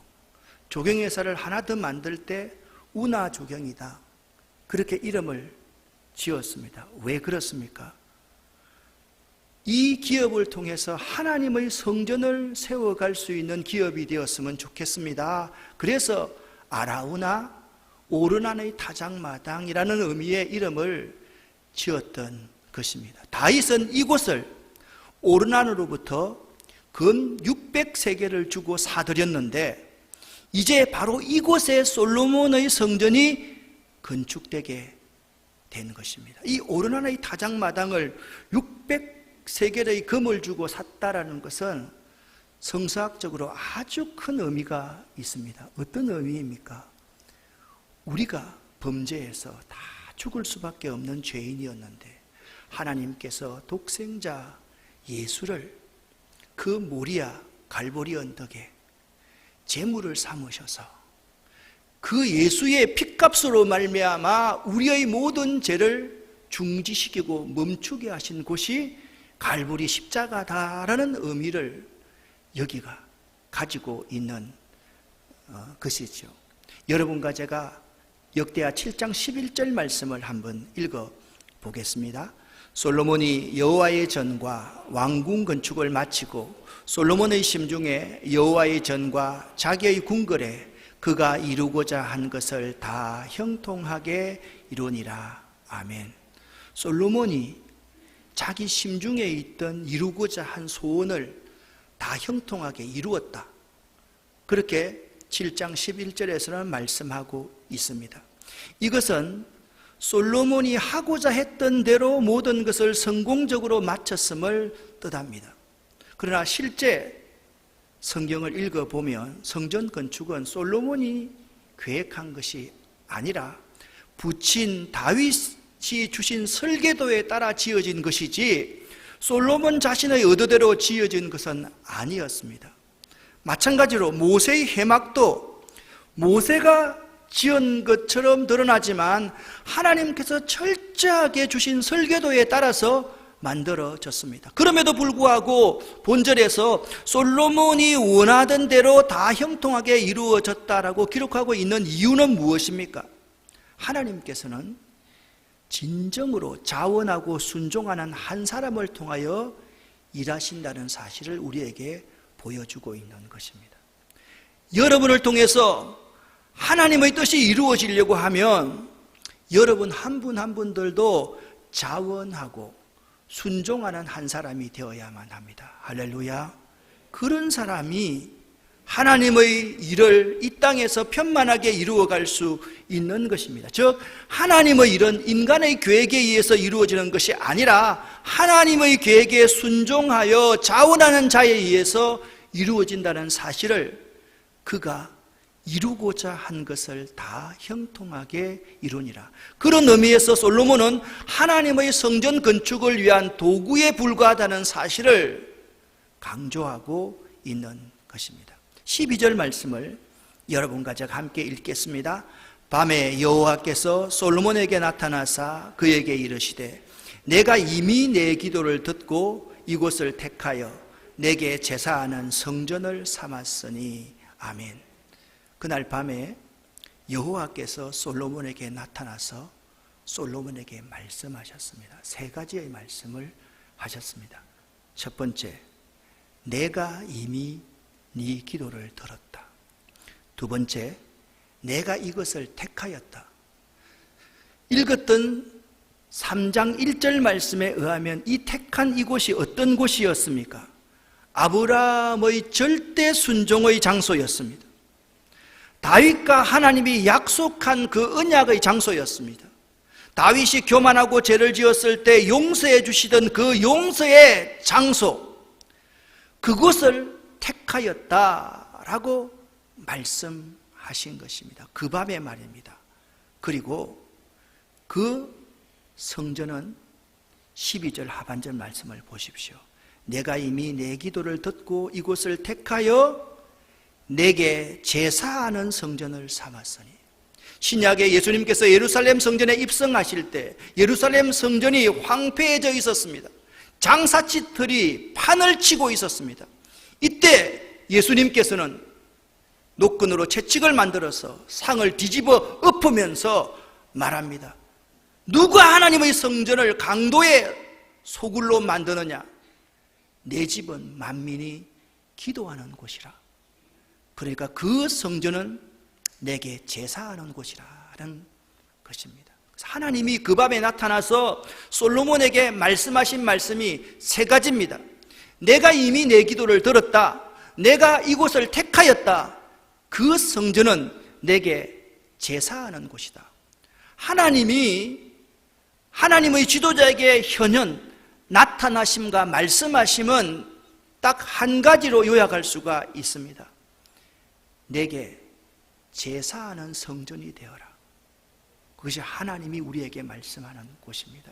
S1: 조경회사를 하나 더 만들 때 운하조경이다, 그렇게 이름을 지었습니다. 왜 그렇습니까? 이 기업을 통해서 하나님의 성전을 세워갈 수 있는 기업이 되었으면 좋겠습니다. 그래서 아라우나 오르난의 타작마당이라는 의미의 이름을 지었던 것입니다. 다윗은 이곳을 오르난으로부터 금 600세겔을 주고 사들였는데 이제 바로 이곳에 솔로몬의 성전이 건축되게 된 것입니다. 이 오르난의 타작마당을 600세겔의 금을 주고 샀다라는 것은 성서학적으로 아주 큰 의미가 있습니다. 어떤 의미입니까? 우리가 범죄해서 다 죽을 수밖에 없는 죄인이었는데 하나님께서 독생자 예수를 그 모리아 갈보리 언덕에 제물을 삼으셔서 그 예수의 핏값으로 말미암아 우리의 모든 죄를 중지시키고 멈추게 하신 곳이 갈보리 십자가다라는 의미를 여기가 가지고 있는 것이죠. 여러분과 제가 역대하 7장 11절 말씀을 한번 읽어 보겠습니다. 솔로몬이 여호와의 전과 왕궁 건축을 마치고 솔로몬의 심중에 여호와의 전과 자기의 궁궐에 그가 이루고자 한 것을 다 형통하게 이루니라. 아멘. 솔로몬이 자기 심중에 있던 이루고자 한 소원을 다 형통하게 이루었다, 그렇게 7장 11절에서는 말씀하고 있습니다. 이것은 솔로몬이 하고자 했던 대로 모든 것을 성공적으로 마쳤음을 뜻합니다. 그러나 실제 성경을 읽어보면 성전 건축은 솔로몬이 계획한 것이 아니라 부친 다윗이 주신 설계도에 따라 지어진 것이지 솔로몬 자신의 의도대로 지어진 것은 아니었습니다. 마찬가지로 모세의 회막도 모세가 지은 것처럼 드러나지만 하나님께서 철저하게 주신 설계도에 따라서 만들어졌습니다. 그럼에도 불구하고 본절에서 솔로몬이 원하던 대로 다 형통하게 이루어졌다라고 기록하고 있는 이유는 무엇입니까? 하나님께서는 진정으로 자원하고 순종하는 한 사람을 통하여 일하신다는 사실을 우리에게 보여주고 있는 것입니다. 여러분을 통해서 하나님의 뜻이 이루어지려고 하면 여러분 한 분 한 분들도 자원하고 순종하는 한 사람이 되어야만 합니다. 할렐루야. 그런 사람이 하나님의 일을 이 땅에서 편만하게 이루어갈 수 있는 것입니다. 즉 하나님의 일은 인간의 계획에 의해서 이루어지는 것이 아니라 하나님의 계획에 순종하여 자원하는 자에 의해서 이루어진다는 사실을 그가 이루고자 한 것을 다 형통하게 이루니라. 그런 의미에서 솔로몬은 하나님의 성전 건축을 위한 도구에 불과하다는 사실을 강조하고 있는 것입니다. 12절 말씀을 여러분과 제가 함께 읽겠습니다. 밤에 여호와께서 솔로몬에게 나타나사 그에게 이르시되 내가 이미 내 기도를 듣고 이곳을 택하여 내게 제사하는 성전을 삼았으니 아멘. 그날 밤에 여호와께서 솔로몬에게 나타나서 솔로몬에게 말씀하셨습니다. 세 가지의 말씀을 하셨습니다. 첫 번째, 내가 이미 네 기도를 들었다. 두 번째, 내가 이것을 택하였다. 읽었던 3장 1절 말씀에 의하면 이 택한 이곳이 어떤 곳이었습니까? 아브라함의 절대 순종의 장소였습니다. 다윗과 하나님이 약속한 그 언약의 장소였습니다. 다윗이 교만하고 죄를 지었을 때 용서해 주시던 그 용서의 장소, 그곳을 택하였다라고 말씀하신 것입니다. 그 밤의 말입니다. 그리고 그 성전은 12절 하반절 말씀을 보십시오. 내가 이미 내 기도를 듣고 이곳을 택하여 내게 제사하는 성전을 삼았으니, 신약에 예수님께서 예루살렘 성전에 입성하실 때 예루살렘 성전이 황폐해져 있었습니다. 장사치들이 판을 치고 있었습니다. 이때 예수님께서는 노끈으로 채찍을 만들어서 상을 뒤집어 엎으면서 말합니다. 누가 하나님의 성전을 강도의 소굴로 만드느냐? 내 집은 만민이 기도하는 곳이라. 그러니까 그 성전은 내게 제사하는 곳이라는 것입니다. 하나님이 그 밤에 나타나서 솔로몬에게 말씀하신 말씀이 세 가지입니다. 내가 이미 내 기도를 들었다. 내가 이곳을 택하였다. 그 성전은 내게 제사하는 곳이다. 하나님이 하나님의 지도자에게 현현 나타나심과 말씀하심은 딱 한 가지로 요약할 수가 있습니다. 내게 제사하는 성전이 되어라. 그것이 하나님이 우리에게 말씀하는 곳입니다.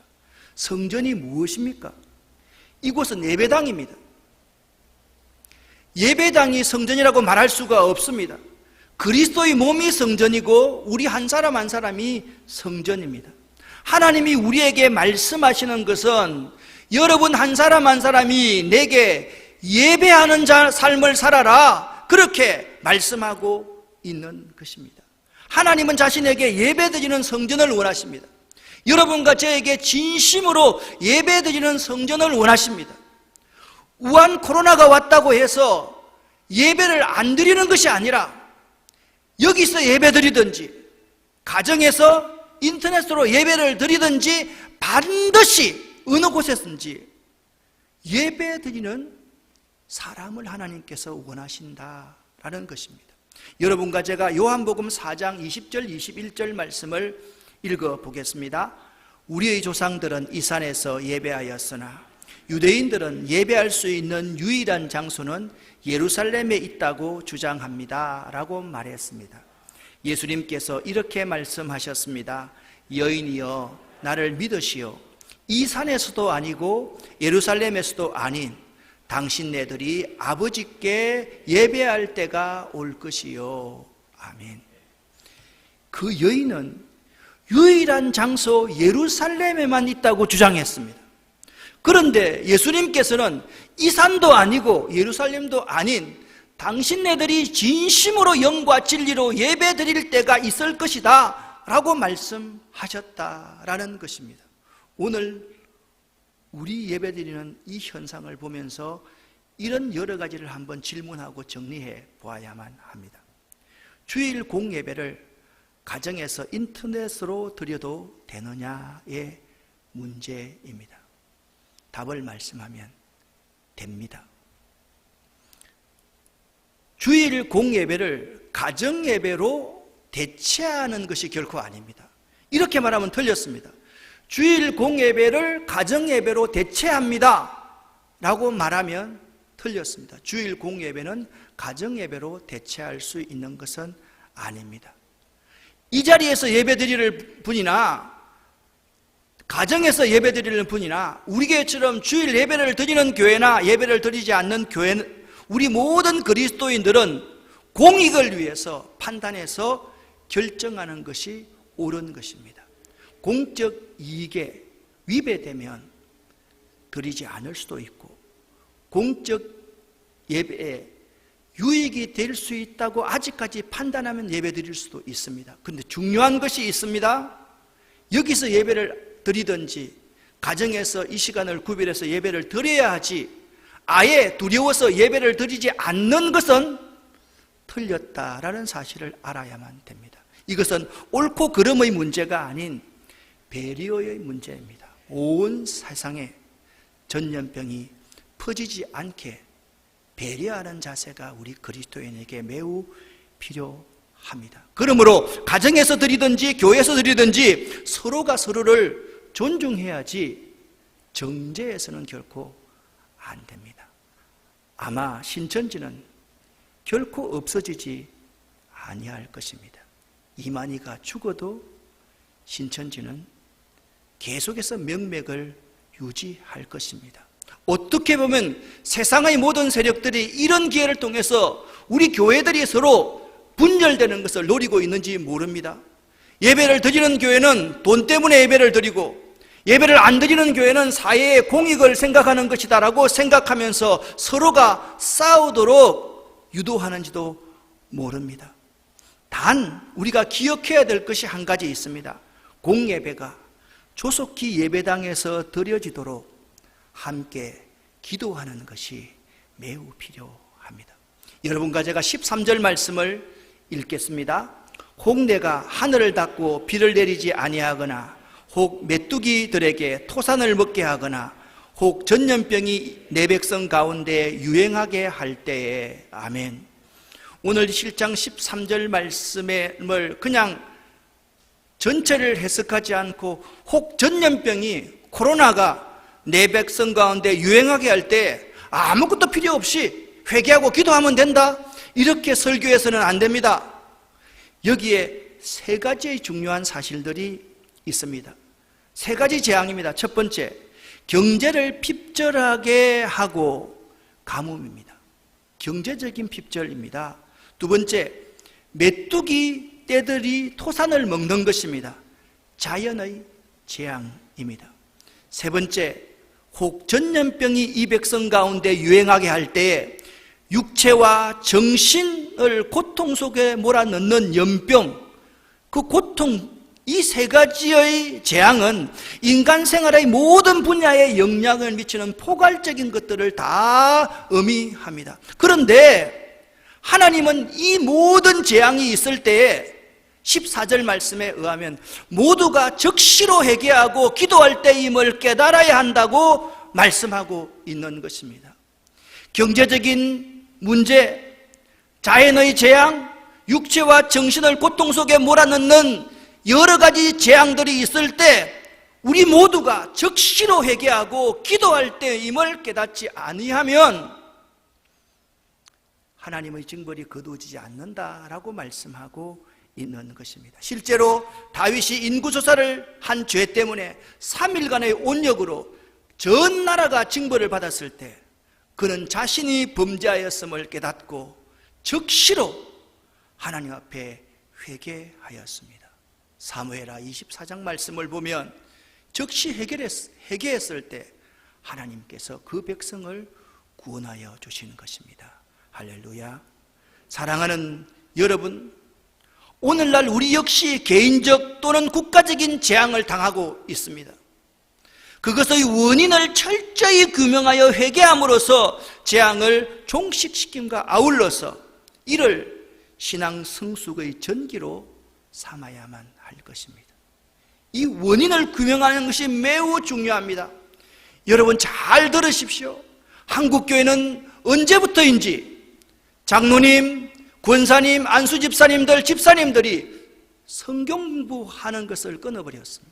S1: 성전이 무엇입니까? 이곳은 예배당입니다. 예배당이 성전이라고 말할 수가 없습니다. 그리스도의 몸이 성전이고 우리 한 사람 한 사람이 성전입니다. 하나님이 우리에게 말씀하시는 것은 여러분 한 사람 한 사람이 내게 예배하는 삶을 살아라, 그렇게 말씀하고 있는 것입니다. 하나님은 자신에게 예배드리는 성전을 원하십니다. 여러분과 저에게 진심으로 예배드리는 성전을 원하십니다. 우한 코로나가 왔다고 해서 예배를 안 드리는 것이 아니라 여기서 예배드리든지 가정에서 인터넷으로 예배를 드리든지 반드시 어느 곳에서든지 예배드리는 사람을 하나님께서 원하신다라는 것입니다. 여러분과 제가 요한복음 4장 20절 21절 말씀을 읽어보겠습니다. 우리의 조상들은 이 산에서 예배하였으나 유대인들은 예배할 수 있는 유일한 장소는 예루살렘에 있다고 주장합니다 라고 말했습니다. 예수님께서 이렇게 말씀하셨습니다. 여인이여 나를 믿으시오. 이 산에서도 아니고 예루살렘에서도 아닌 당신네들이 아버지께 예배할 때가 올 것이요. 아멘. 그 여인은 유일한 장소 예루살렘에만 있다고 주장했습니다. 그런데 예수님께서는 이 산도 아니고 예루살렘도 아닌 당신네들이 진심으로 영과 진리로 예배 드릴 때가 있을 것이다 라고 말씀하셨다라는 것입니다. 오늘 우리 예배 드리는 이 현상을 보면서 이런 여러 가지를 한번 질문하고 정리해 보아야만 합니다. 주일 공예배를 가정에서 인터넷으로 드려도 되느냐의 문제입니다. 답을 말씀하면 됩니다. 주일 공예배를 가정예배로 대체하는 것이 결코 아닙니다. 이렇게 말하면 틀렸습니다. 주일 공예배를 가정예배로 대체합니다 라고 말하면 틀렸습니다. 주일 공예배는 가정예배로 대체할 수 있는 것은 아닙니다. 이 자리에서 예배드릴 분이나 가정에서 예배드리는 분이나 우리 교회처럼 주일 예배를 드리는 교회나 예배를 드리지 않는 교회는 우리 모든 그리스도인들은 공익을 위해서 판단해서 결정하는 것이 옳은 것입니다. 공적 이익에 위배되면 드리지 않을 수도 있고 공적 예배에 유익이 될 수 있다고 아직까지 판단하면 예배 드릴 수도 있습니다. 그런데 중요한 것이 있습니다. 여기서 예배를 드리든지 가정에서 이 시간을 구별해서 예배를 드려야 하지, 아예 두려워서 예배를 드리지 않는 것은 틀렸다라는 사실을 알아야만 됩니다. 이것은 옳고 그름의 문제가 아닌 배려의 문제입니다. 온 세상에 전염병이 퍼지지 않게 배려하는 자세가 우리 그리스도인에게 매우 필요합니다. 그러므로 가정에서 드리든지 교회에서 드리든지 서로가 서로를 존중해야지 정죄해서는 결코 안 됩니다. 아마 신천지는 결코 없어지지 아니할 것입니다. 이만희가 죽어도 신천지는 계속해서 명맥을 유지할 것입니다. 어떻게 보면 세상의 모든 세력들이 이런 기회를 통해서 우리 교회들이 서로 분열되는 것을 노리고 있는지 모릅니다. 예배를 드리는 교회는 돈 때문에 예배를 드리고, 예배를 안 드리는 교회는 사회의 공익을 생각하는 것이다라고 생각하면서 서로가 싸우도록 유도하는지도 모릅니다. 단 우리가 기억해야 될 것이 한 가지 있습니다. 공예배가 조속히 예배당에서 드려지도록 함께 기도하는 것이 매우 필요합니다. 여러분과 제가 13절 말씀을 읽겠습니다. 혹 내가 하늘을 닫고 비를 내리지 아니하거나, 혹 메뚜기들에게 토산을 먹게 하거나, 혹 전염병이 내 백성 가운데 유행하게 할 때에. 아멘. 오늘 7장 13절 말씀을 그냥 전체를 해석하지 않고 혹 전염병이, 코로나가 내 백성 가운데 유행하게 할 때 아무것도 필요 없이 회개하고 기도하면 된다, 이렇게 설교해서는 안 됩니다. 여기에 세 가지의 중요한 사실들이 있습니다. 세 가지 재앙입니다. 첫 번째, 경제를 핍절하게 하고 가뭄입니다. 경제적인 핍절입니다. 두 번째, 메뚜기 떼들이 토산을 먹는 것입니다. 자연의 재앙입니다. 세 번째, 혹 전염병이 이 백성 가운데 유행하게 할 때에 육체와 정신을 고통 속에 몰아넣는 연병, 그 고통, 이 세 가지의 재앙은 인간 생활의 모든 분야에 영향을 미치는 포괄적인 것들을 다 의미합니다. 그런데 하나님은 이 모든 재앙이 있을 때에 14절 말씀에 의하면 모두가 적시로 회개하고 기도할 때임을 깨달아야 한다고 말씀하고 있는 것입니다. 경제적인 문제, 자연의 재앙, 육체와 정신을 고통 속에 몰아넣는 여러 가지 재앙들이 있을 때 우리 모두가 적시로 회개하고 기도할 때임을 깨닫지 아니하면 하나님의 징벌이 거두어지지 않는다라고 말씀하고 있는 것입니다. 실제로 다윗이 인구조사를 한 죄 때문에 3일간의 온역으로 전 나라가 징벌을 받았을 때 그는 자신이 범죄하였음을 깨닫고 적시로 하나님 앞에 회개하였습니다. 사무엘하 24장 말씀을 보면 적시 회개했을 때 하나님께서 그 백성을 구원하여 주시는 것입니다. 할렐루야. 사랑하는 여러분, 오늘날 우리 역시 개인적 또는 국가적인 재앙을 당하고 있습니다. 그것의 원인을 철저히 규명하여 회개함으로써 재앙을 종식시킴과 아울러서 이를 신앙 성숙의 전기로 삼아야만 할 것입니다. 이 원인을 규명하는 것이 매우 중요합니다. 여러분 잘 들으십시오. 한국교회는 언제부터인지 장로님, 권사님, 안수집사님들, 집사님들이 성경 공부하는 것을 끊어버렸습니다.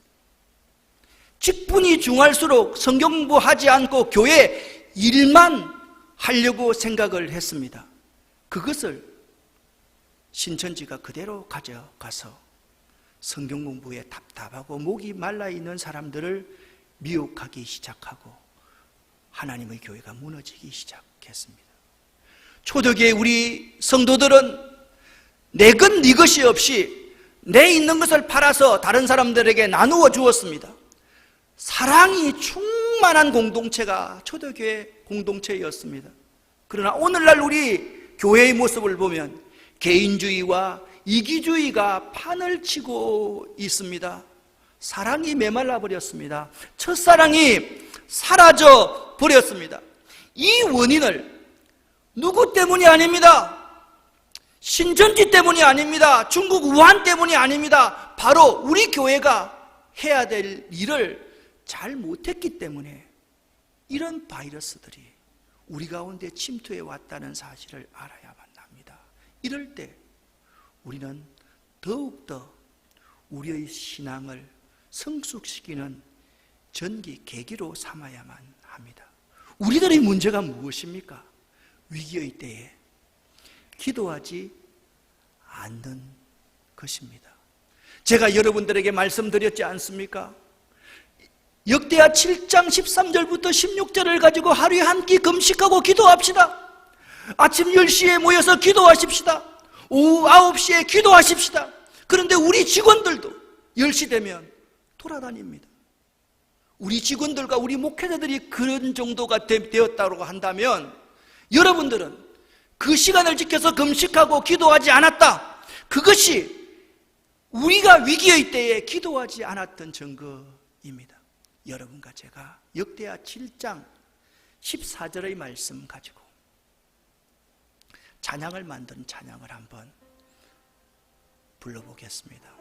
S1: 직분이 중할수록 성경 공부하지 않고 교회 일만 하려고 생각을 했습니다. 그것을 신천지가 그대로 가져가서 성경 공부에 답답하고 목이 말라있는 사람들을 미혹하기 시작하고 하나님의 교회가 무너지기 시작했습니다. 초대교회 우리 성도들은 내 것 네 것이 없이 내 있는 것을 팔아서 다른 사람들에게 나누어 주었습니다. 사랑이 충만한 공동체가 초대교회 공동체였습니다. 그러나 오늘날 우리 교회의 모습을 보면 개인주의와 이기주의가 판을 치고 있습니다. 사랑이 메말라 버렸습니다. 첫사랑이 사라져 버렸습니다. 이 원인을 누구 때문이 아닙니다. 신천지 때문이 아닙니다. 중국 우한 때문이 아닙니다. 바로 우리 교회가 해야 될 일을 잘 못했기 때문에 이런 바이러스들이 우리 가운데 침투해 왔다는 사실을 알아야만 합니다. 이럴 때 우리는 더욱더 우리의 신앙을 성숙시키는 전기, 계기로 삼아야만 합니다. 우리들의 문제가 무엇입니까? 위기의 때에 기도하지 않는 것입니다. 제가 여러분들에게 말씀드렸지 않습니까? 역대하 7장 13절부터 16절을 가지고 하루에 한 끼 금식하고 기도합시다. 아침 10시에 모여서 기도하십시다. 오후 9시에 기도하십시다. 그런데 우리 직원들도 10시 되면 돌아다닙니다. 우리 직원들과 우리 목회자들이 그런 정도가 되었다고 한다면 여러분들은 그 시간을 지켜서 금식하고 기도하지 않았다. 그것이 우리가 위기의 때에 기도하지 않았던 증거입니다. 여러분과 제가 역대하 7장 14절의 말씀 가지고 찬양을 만든 찬양을 한번 불러보겠습니다.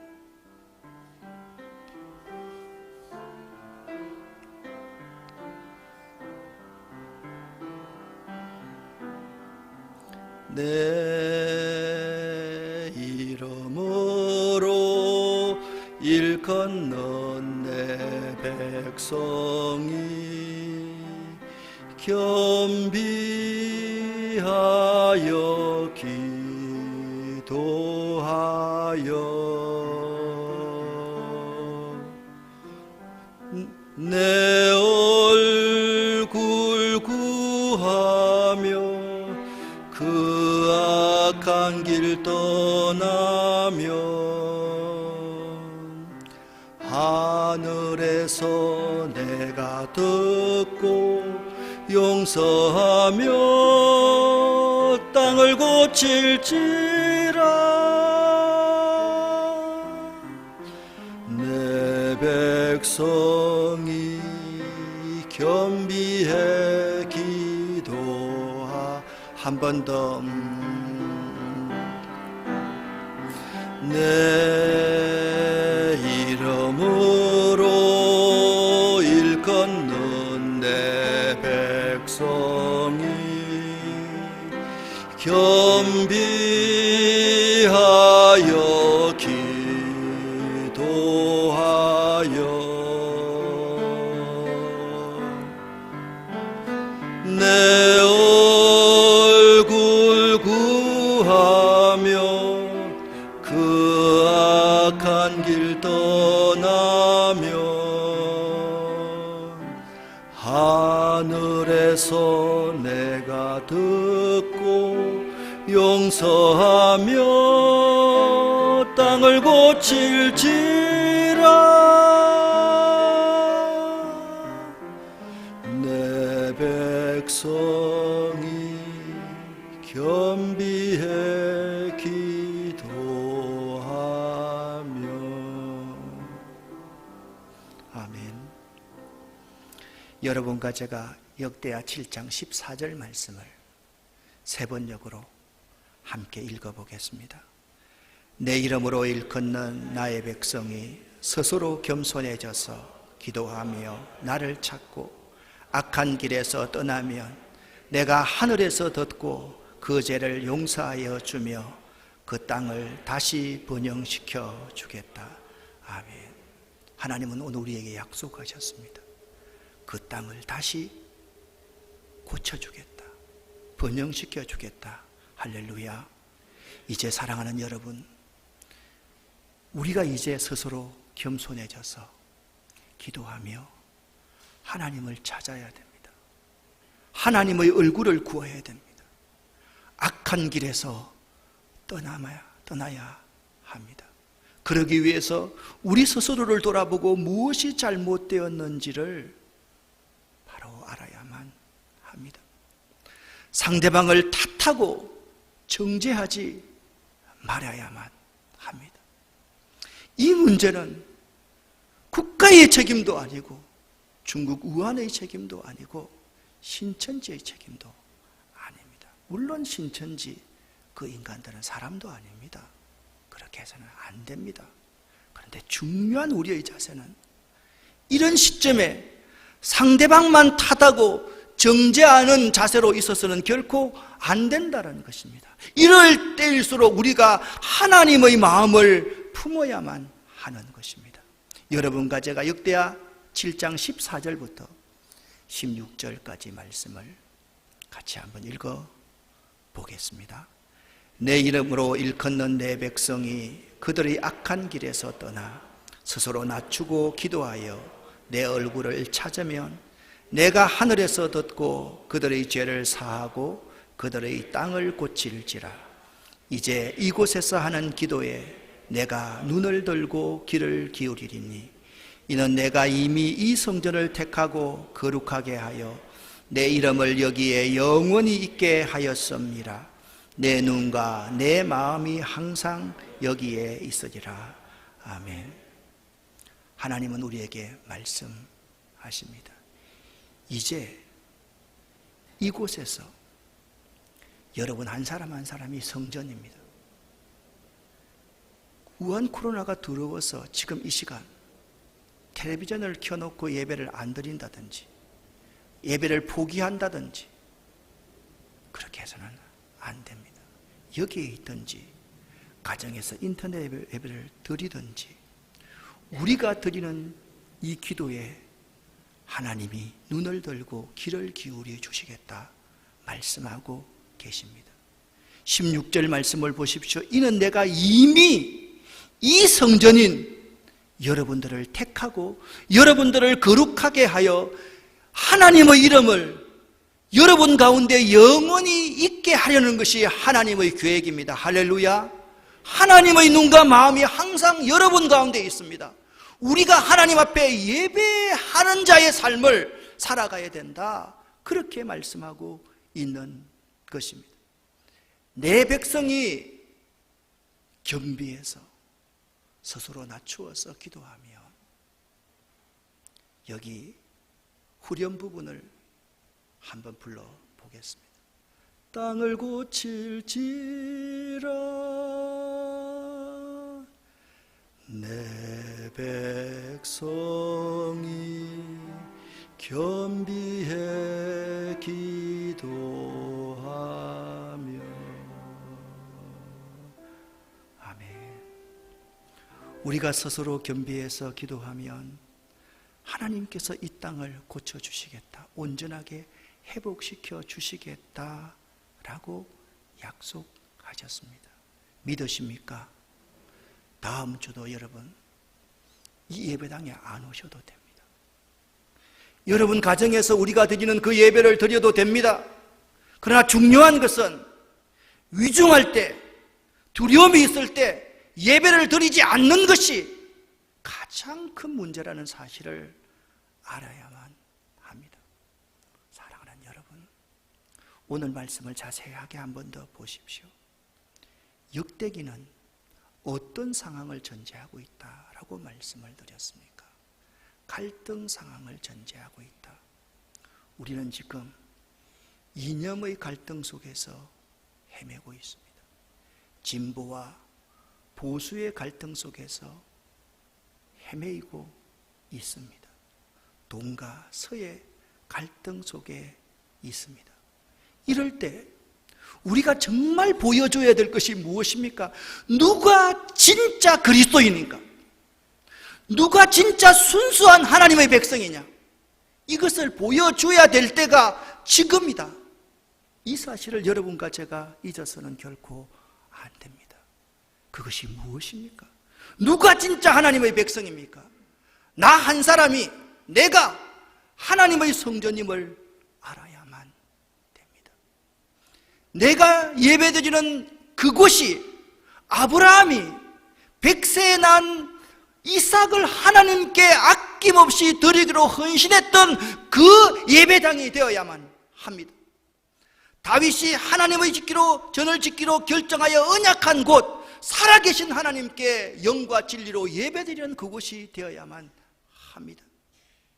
S2: 내 이름으로 일컫는 내 백성이 겸비하여 기도하여 내 얼굴 구하며 그 악한 길 떠나며 하늘에서 내가 듣고 용서하며 땅을 고칠지라. 내 백성이 겸비해 기도하. 한 번 더. 내 이름으로 일컫는 내 백성이 겸비하여 기도하여 내 얼굴 구하며 그 악한 길 떠나며 하늘에서 내가 듣고 용서하며 땅을 고칠지라. 내 백성이 겸비해 기도하며.
S1: 아멘. 여러분과 제가 역대하 7장 14절 말씀을 세 번역으로 함께 읽어보겠습니다. 내 이름으로 일컫는 나의 백성이 스스로 겸손해져서 기도하며 나를 찾고 악한 길에서 떠나면 내가 하늘에서 듣고 그 죄를 용서하여 주며 그 땅을 다시 번영시켜 주겠다. 아멘. 하나님은 오늘 우리에게 약속하셨습니다. 그 땅을 다시 고쳐주겠다. 번영시켜 주겠다. 할렐루야. 이제 사랑하는 여러분, 우리가 이제 스스로 겸손해져서 기도하며 하나님을 찾아야 됩니다. 하나님의 얼굴을 구해야 됩니다. 악한 길에서 떠나야 합니다. 그러기 위해서 우리 스스로를 돌아보고 무엇이 잘못되었는지를 바로 알아야만 합니다. 상대방을 탓하고 정죄하지 말아야만 합니다. 이 문제는 국가의 책임도 아니고 중국 우한의 책임도 아니고 신천지의 책임도 아닙니다. 물론 신천지 그 인간들은 사람도 아닙니다. 그렇게 해서는 안 됩니다. 그런데 중요한 우리의 자세는 이런 시점에 상대방만 탓하고 정죄하는 자세로 있어서는 결코 안 된다는 것입니다. 이럴 때일수록 우리가 하나님의 마음을 품어야만 하는 것입니다. 여러분과 제가 역대하 7장 14절부터 16절까지 말씀을 같이 한번 읽어 보겠습니다. 내 이름으로 일컫는 내 백성이 그들의 악한 길에서 떠나 스스로 낮추고 기도하여 내 얼굴을 찾으면 내가 하늘에서 듣고 그들의 죄를 사하고 그들의 땅을 고칠지라. 이제 이곳에서 하는 기도에 내가 눈을 들고 귀를 기울이리니 이는 내가 이미 이 성전을 택하고 거룩하게 하여 내 이름을 여기에 영원히 있게 하였음이라. 내 눈과 내 마음이 항상 여기에 있으리라. 아멘. 하나님은 우리에게 말씀하십니다. 이제 이곳에서 여러분 한 사람 한 사람이 성전입니다. 우한 코로나가 두려워서 지금 이 시간 텔레비전을 켜놓고 예배를 안 드린다든지 예배를 포기한다든지 그렇게 해서는 안 됩니다. 여기에 있든지 가정에서 인터넷 예배를 드리든지 우리가 드리는 이 기도에 하나님이 눈을 들고 귀를 기울여 주시겠다 말씀하고 계십니다. 16절 말씀을 보십시오. 이는 내가 이미 이 성전인 여러분들을 택하고 여러분들을 거룩하게 하여 하나님의 이름을 여러분 가운데 영원히 있게 하려는 것이 하나님의 계획입니다. 할렐루야. 하나님의 눈과 마음이 항상 여러분 가운데 있습니다. 우리가 하나님 앞에 예배하는 자의 삶을 살아가야 된다. 그렇게 말씀하고 있는 것입니다. 내 백성이 겸비해서 스스로 낮추어서 기도하며 여기 후렴 부분을 한번 불러보겠습니다. 땅을 고칠지라 내 백성이 겸비해 기도하며. 아멘. 우리가 스스로 겸비해서 기도하면 하나님께서 이 땅을 고쳐주시겠다, 온전하게 회복시켜 주시겠다라고 약속하셨습니다. 믿으십니까? 다음 주도 여러분 이 예배당에 안 오셔도 됩니다. 여러분 가정에서 우리가 드리는 그 예배를 드려도 됩니다. 그러나 중요한 것은 위중할 때, 두려움이 있을 때 예배를 드리지 않는 것이 가장 큰 문제라는 사실을 알아야만 합니다. 사랑하는 여러분, 오늘 말씀을 자세하게 한 번 더 보십시오. 역대기는 어떤 상황을 전제하고 있다라고 말씀을 드렸습니까? 갈등 상황을 전제하고 있다. 우리는 지금 이념의 갈등 속에서 헤매고 있습니다. 진보와 보수의 갈등 속에서 헤매이고 있습니다. 동과 서의 갈등 속에 있습니다. 이럴 때 우리가 정말 보여줘야 될 것이 무엇입니까? 누가 진짜 그리스도인인가? 누가 진짜 순수한 하나님의 백성이냐? 이것을 보여줘야 될 때가 지금이다. 이 사실을 여러분과 제가 잊어서는 결코 안 됩니다. 그것이 무엇입니까? 누가 진짜 하나님의 백성입니까? 나 한 사람이 내가 하나님의 성전임을 알아야만 됩니다. 내가 예배드리는 그곳이 아브라함이 100세에 난 이삭을 하나님께 아낌없이 드리기로 헌신했던 그 예배당이 되어야만 합니다. 다윗이 하나님의 짓기로 전을 짓기로 결정하여 언약한 곳, 살아계신 하나님께 영과 진리로 예배드리는 그곳이 되어야만 합니다.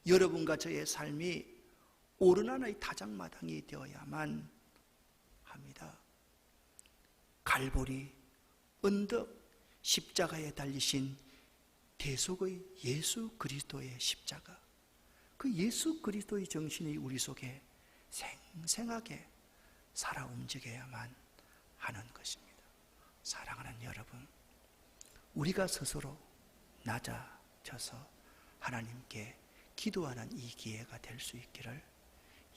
S1: 여러분과 저의 삶이 옳은 하나의 타작마당이 되어야만 합니다. 갈보리 언덕 십자가에 달리신 대속의 예수 그리스도의 십자가, 그 예수 그리스도의 정신이 우리 속에 생생하게 살아 움직여야만 하는 것입니다. 사랑하는 여러분, 우리가 스스로 낮아져서 하나님께 기도하는 이 기회가 될 수 있기를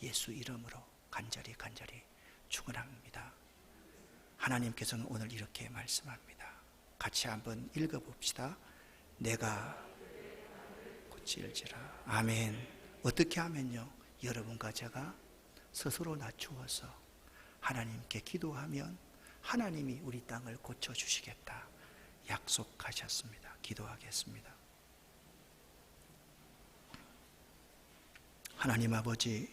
S1: 예수 이름으로 간절히 축원합니다. 하나님께서는 오늘 이렇게 말씀합니다. 같이 한번 읽어봅시다. 내가 고칠지라. 아멘. 어떻게 하면요? 여러분과 제가 스스로 낮추어서 하나님께 기도하면 하나님이 우리 땅을 고쳐주시겠다 약속하셨습니다. 기도하겠습니다. 하나님 아버지,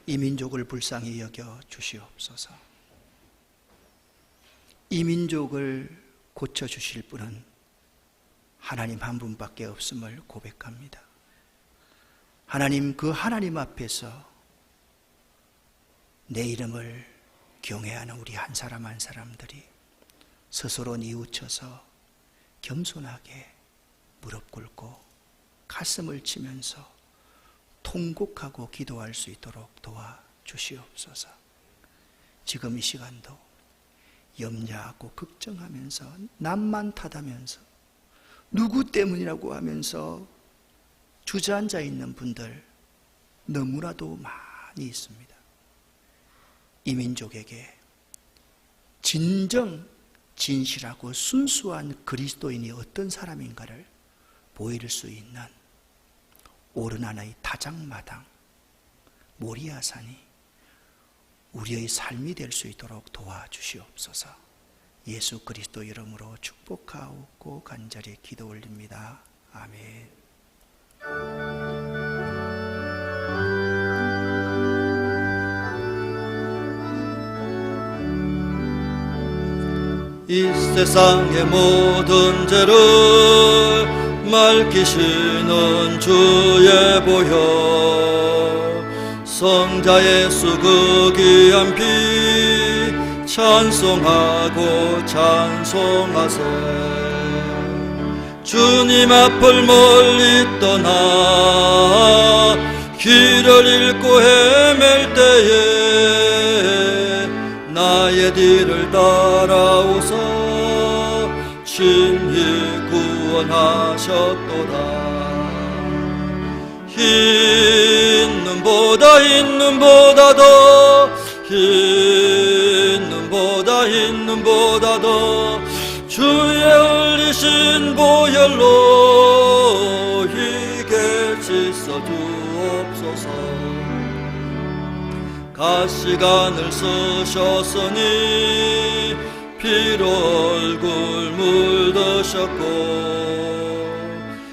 S1: 이 민족을 불쌍히 여겨 주시옵소서. 이 민족을 고쳐주실 분은 하나님 한 분밖에 없음을 고백합니다. 하나님, 그 하나님 앞에서 내 이름을 경외하는 우리 한 사람 한 사람들이 스스로 뉘우쳐서 겸손하게 무릎 꿇고 가슴을 치면서 통곡하고 기도할 수 있도록 도와주시옵소서. 지금 이 시간도 염려하고 걱정하면서 남만 탓하면서 누구 때문이라고 하면서 주저앉아 있는 분들 너무나도 많이 있습니다. 이 민족에게 진정 진실하고 순수한 그리스도인이 어떤 사람인가를 보일 수 있는 옳은 하나의 타작마당 모리아산이 우리의 삶이 될 수 있도록 도와주시옵소서. 예수 그리스도 이름으로 축복하옵고 간절히 기도 올립니다. 아멘.
S2: 이 세상의 모든 죄를 맑히시는 주의 보혈, 성자 예수 그 귀한 피 찬송하고 찬송하세. 주님 앞을 멀리 떠나 길을 잃고 헤맬 때에 나의 뒤를 따라오사 친히 구원하셨도다. 흰 눈보다 더 흰 눈보다 더 주의 흘리신 보혈로 희게 씻어 주옵소서. 가시관을 쓰셨으니 피로 얼굴 물드셨고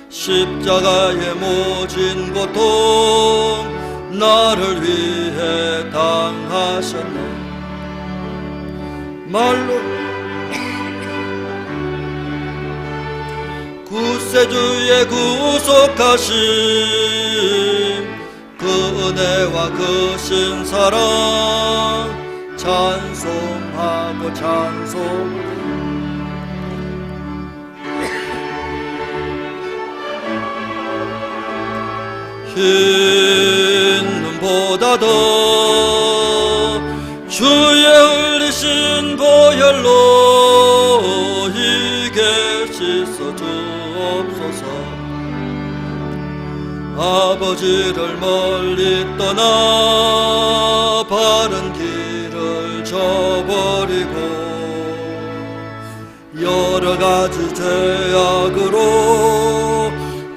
S2: 십자가의 모진 고통 나를 위해 당하셨네. 말로 구세주의 구속하심 그 은혜와 그 신사랑 찬송하고 찬송. 흰 눈보다 더 주의 흘리신 보혈로 희게 씻어 주옵소서. 아버지를 멀리 떠나 바른 길을 저버리고 여러 가지 죄악으로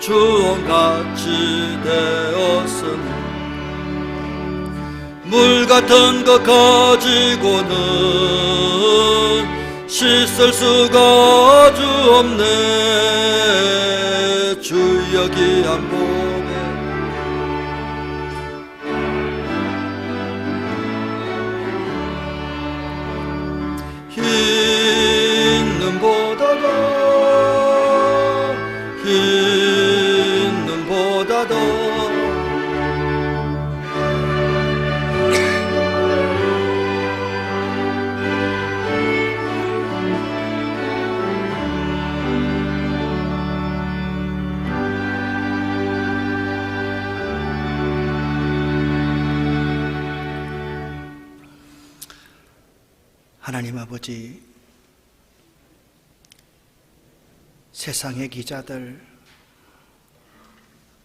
S2: 주홍같이 되었으니 물 같은 것 가지고는 씻을 수가 아주 없네. 주여 귀한 복에 흰 눈보다 더 흰
S1: 하나님 아버지, 세상의 기자들,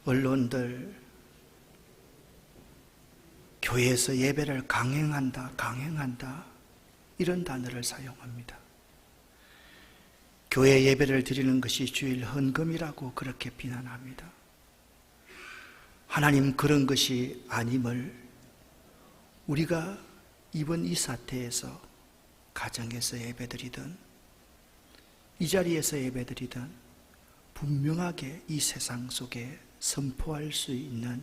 S1: 언론들, 교회에서 예배를 강행한다 이런 단어를 사용합니다. 교회 예배를 드리는 것이 주일 헌금이라고 그렇게 비난합니다. 하나님, 그런 것이 아님을 우리가 이번 이 사태에서 가정에서 예배드리든 이 자리에서 예배드리든 분명하게 이 세상 속에 선포할 수 있는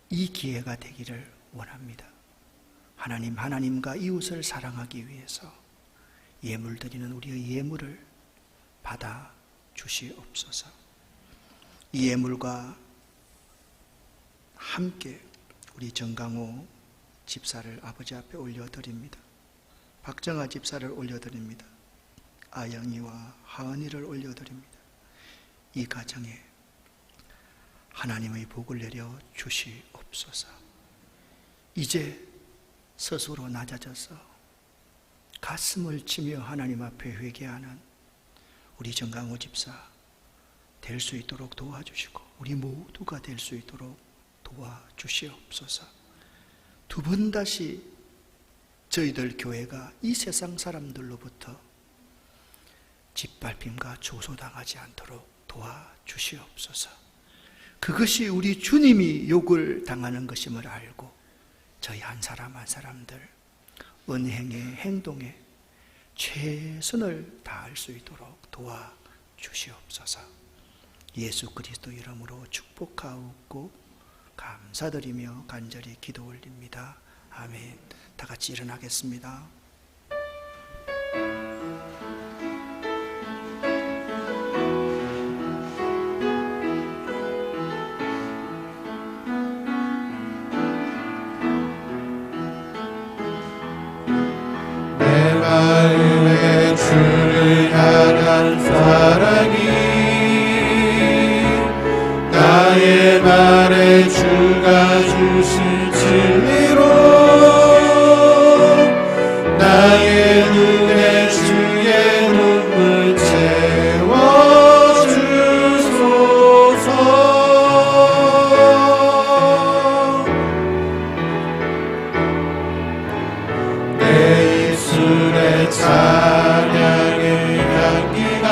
S1: 이 기회가 되기를 원합니다. 하나님, 하나님과 이웃을 사랑하기 위해서 예물 드리는 우리의 예물을 받아 주시옵소서. 이 예물과 함께 우리 정강호 집사를 아버지 앞에 올려드립니다. 박정아 집사를 올려드립니다. 아영이와 하은이를 올려드립니다. 이 가정에 하나님의 복을 내려 주시옵소서. 이제 스스로 낮아져서 가슴을 치며 하나님 앞에 회개하는 우리 정강호 집사 될 수 있도록 도와주시고 우리 모두가 될 수 있도록 도와주시옵소서. 두 번 다시 저희들 교회가 이 세상 사람들로부터 짓밟힘과 조소당하지 않도록 도와주시옵소서. 그것이 우리 주님이 욕을 당하는 것임을 알고 저희 한 사람 한 사람들 언행에 행동에 최선을 다할 수 있도록 도와주시옵소서. 예수 그리스도 이름으로 축복하옵고 감사드리며 간절히 기도 올립니다. 아멘. 다 같이 일어나겠습니다.
S4: 내 마음에 주를 향한 사랑이 나의 말에 주가 주신 진리로 나의 눈에 주의 눈물 채워주소서. 내 입술에 찬양의 향기가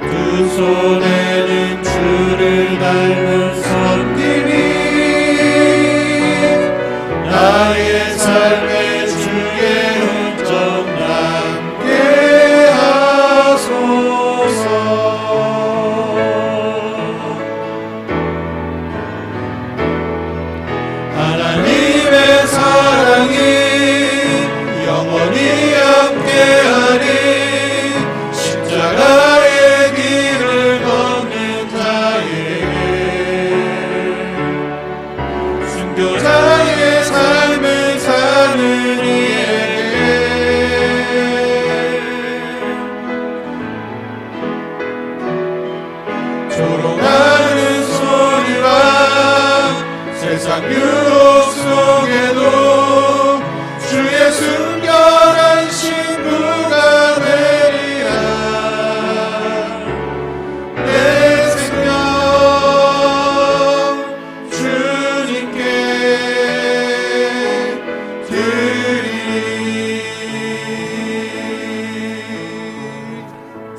S4: 두 손에는 주를 닮은 손길이 나의 삶에 주의 흔적 남게 하소서. 하나님의 사랑이 영원히 함께하리. 십자가의 길을 걷는 자에게 순교자의 삶을 사는 이에게 조롱하는 소리와 세상 유혹 속에도 주의 순결한 신부가 되리라. 내 생명 주님께 드리리.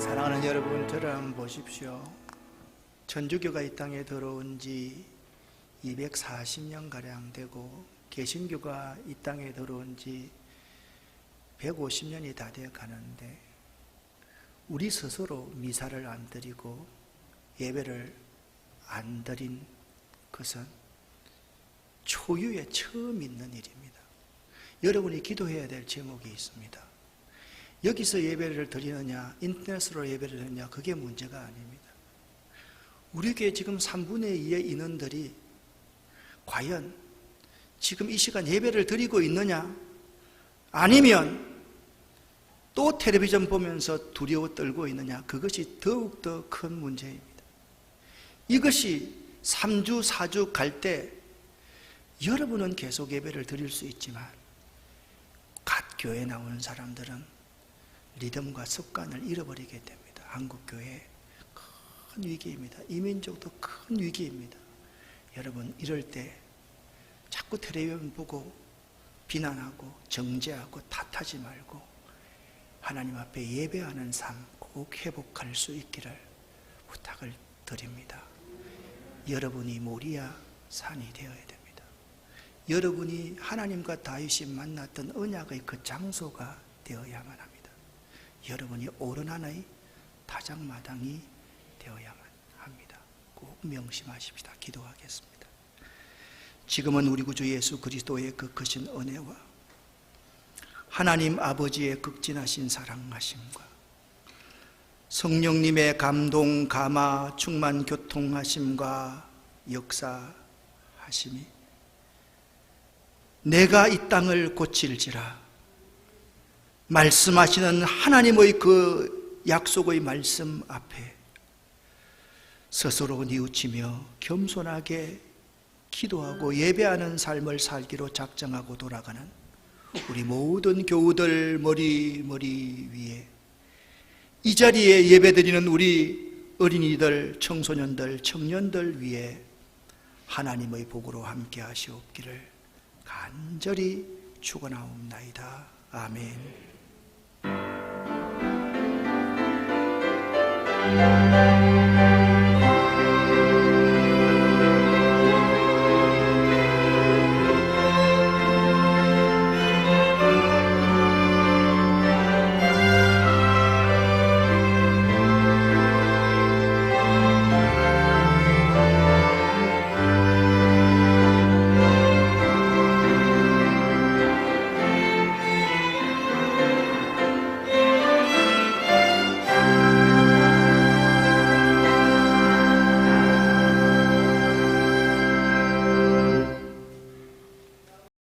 S1: 사랑하는 여러분, 저를 한번 보십시오. 천주교가 이 땅에 들어온 지 240년가량 되고 개신교가 이 땅에 들어온 지 150년이 다 되어 가는데 우리 스스로 미사를 안 드리고 예배를 안 드린 것은 초유의 처음 있는 일입니다. 여러분이 기도해야 될 제목이 있습니다. 여기서 예배를 드리느냐 인터넷으로 예배를 드리느냐 그게 문제가 아닙니다. 우리 교회 지금 3분의 2의 인원들이 과연 지금 이 시간 예배를 드리고 있느냐 아니면 또 텔레비전 보면서 두려워 떨고 있느냐, 그것이 더욱더 큰 문제입니다. 이것이 3주, 4주 갈 때 여러분은 계속 예배를 드릴 수 있지만 교회 나오는 사람들은 리듬과 습관을 잃어버리게 됩니다. 한국 교회 큰 위기입니다. 이민족도 큰 위기입니다. 여러분, 이럴 때 자꾸 텔레비전 보고 비난하고 정죄하고 탓하지 말고 하나님 앞에 예배하는 삶 꼭 회복할 수 있기를 부탁을 드립니다. 여러분이 모리아 산이 되어야 됩니다. 여러분이 하나님과 다윗이 만났던 언약의 그 장소가 되어야만 합니다. 여러분이 옳은 하나의 타작마당이 되어야만 합니다. 꼭 명심하십시다. 기도하겠습니다. 지금은 우리 구주 예수 그리스도의 그 크신 은혜와 하나님 아버지의 극진하신 사랑하심과 성령님의 감동, 감화, 충만 교통하심과 역사하심이 내가 이 땅을 고칠지라 말씀하시는 하나님의 그 약속의 말씀 앞에 스스로 뉘우치며 겸손하게 기도하고 예배하는 삶을 살기로 작정하고 돌아가는 우리 모든 교우들 머리 위에 이 자리에 예배드리는 우리 어린이들, 청소년들, 청년들 위해 하나님의 복으로 함께 하시옵기를 간절히 축원하옵나이다. 아멘.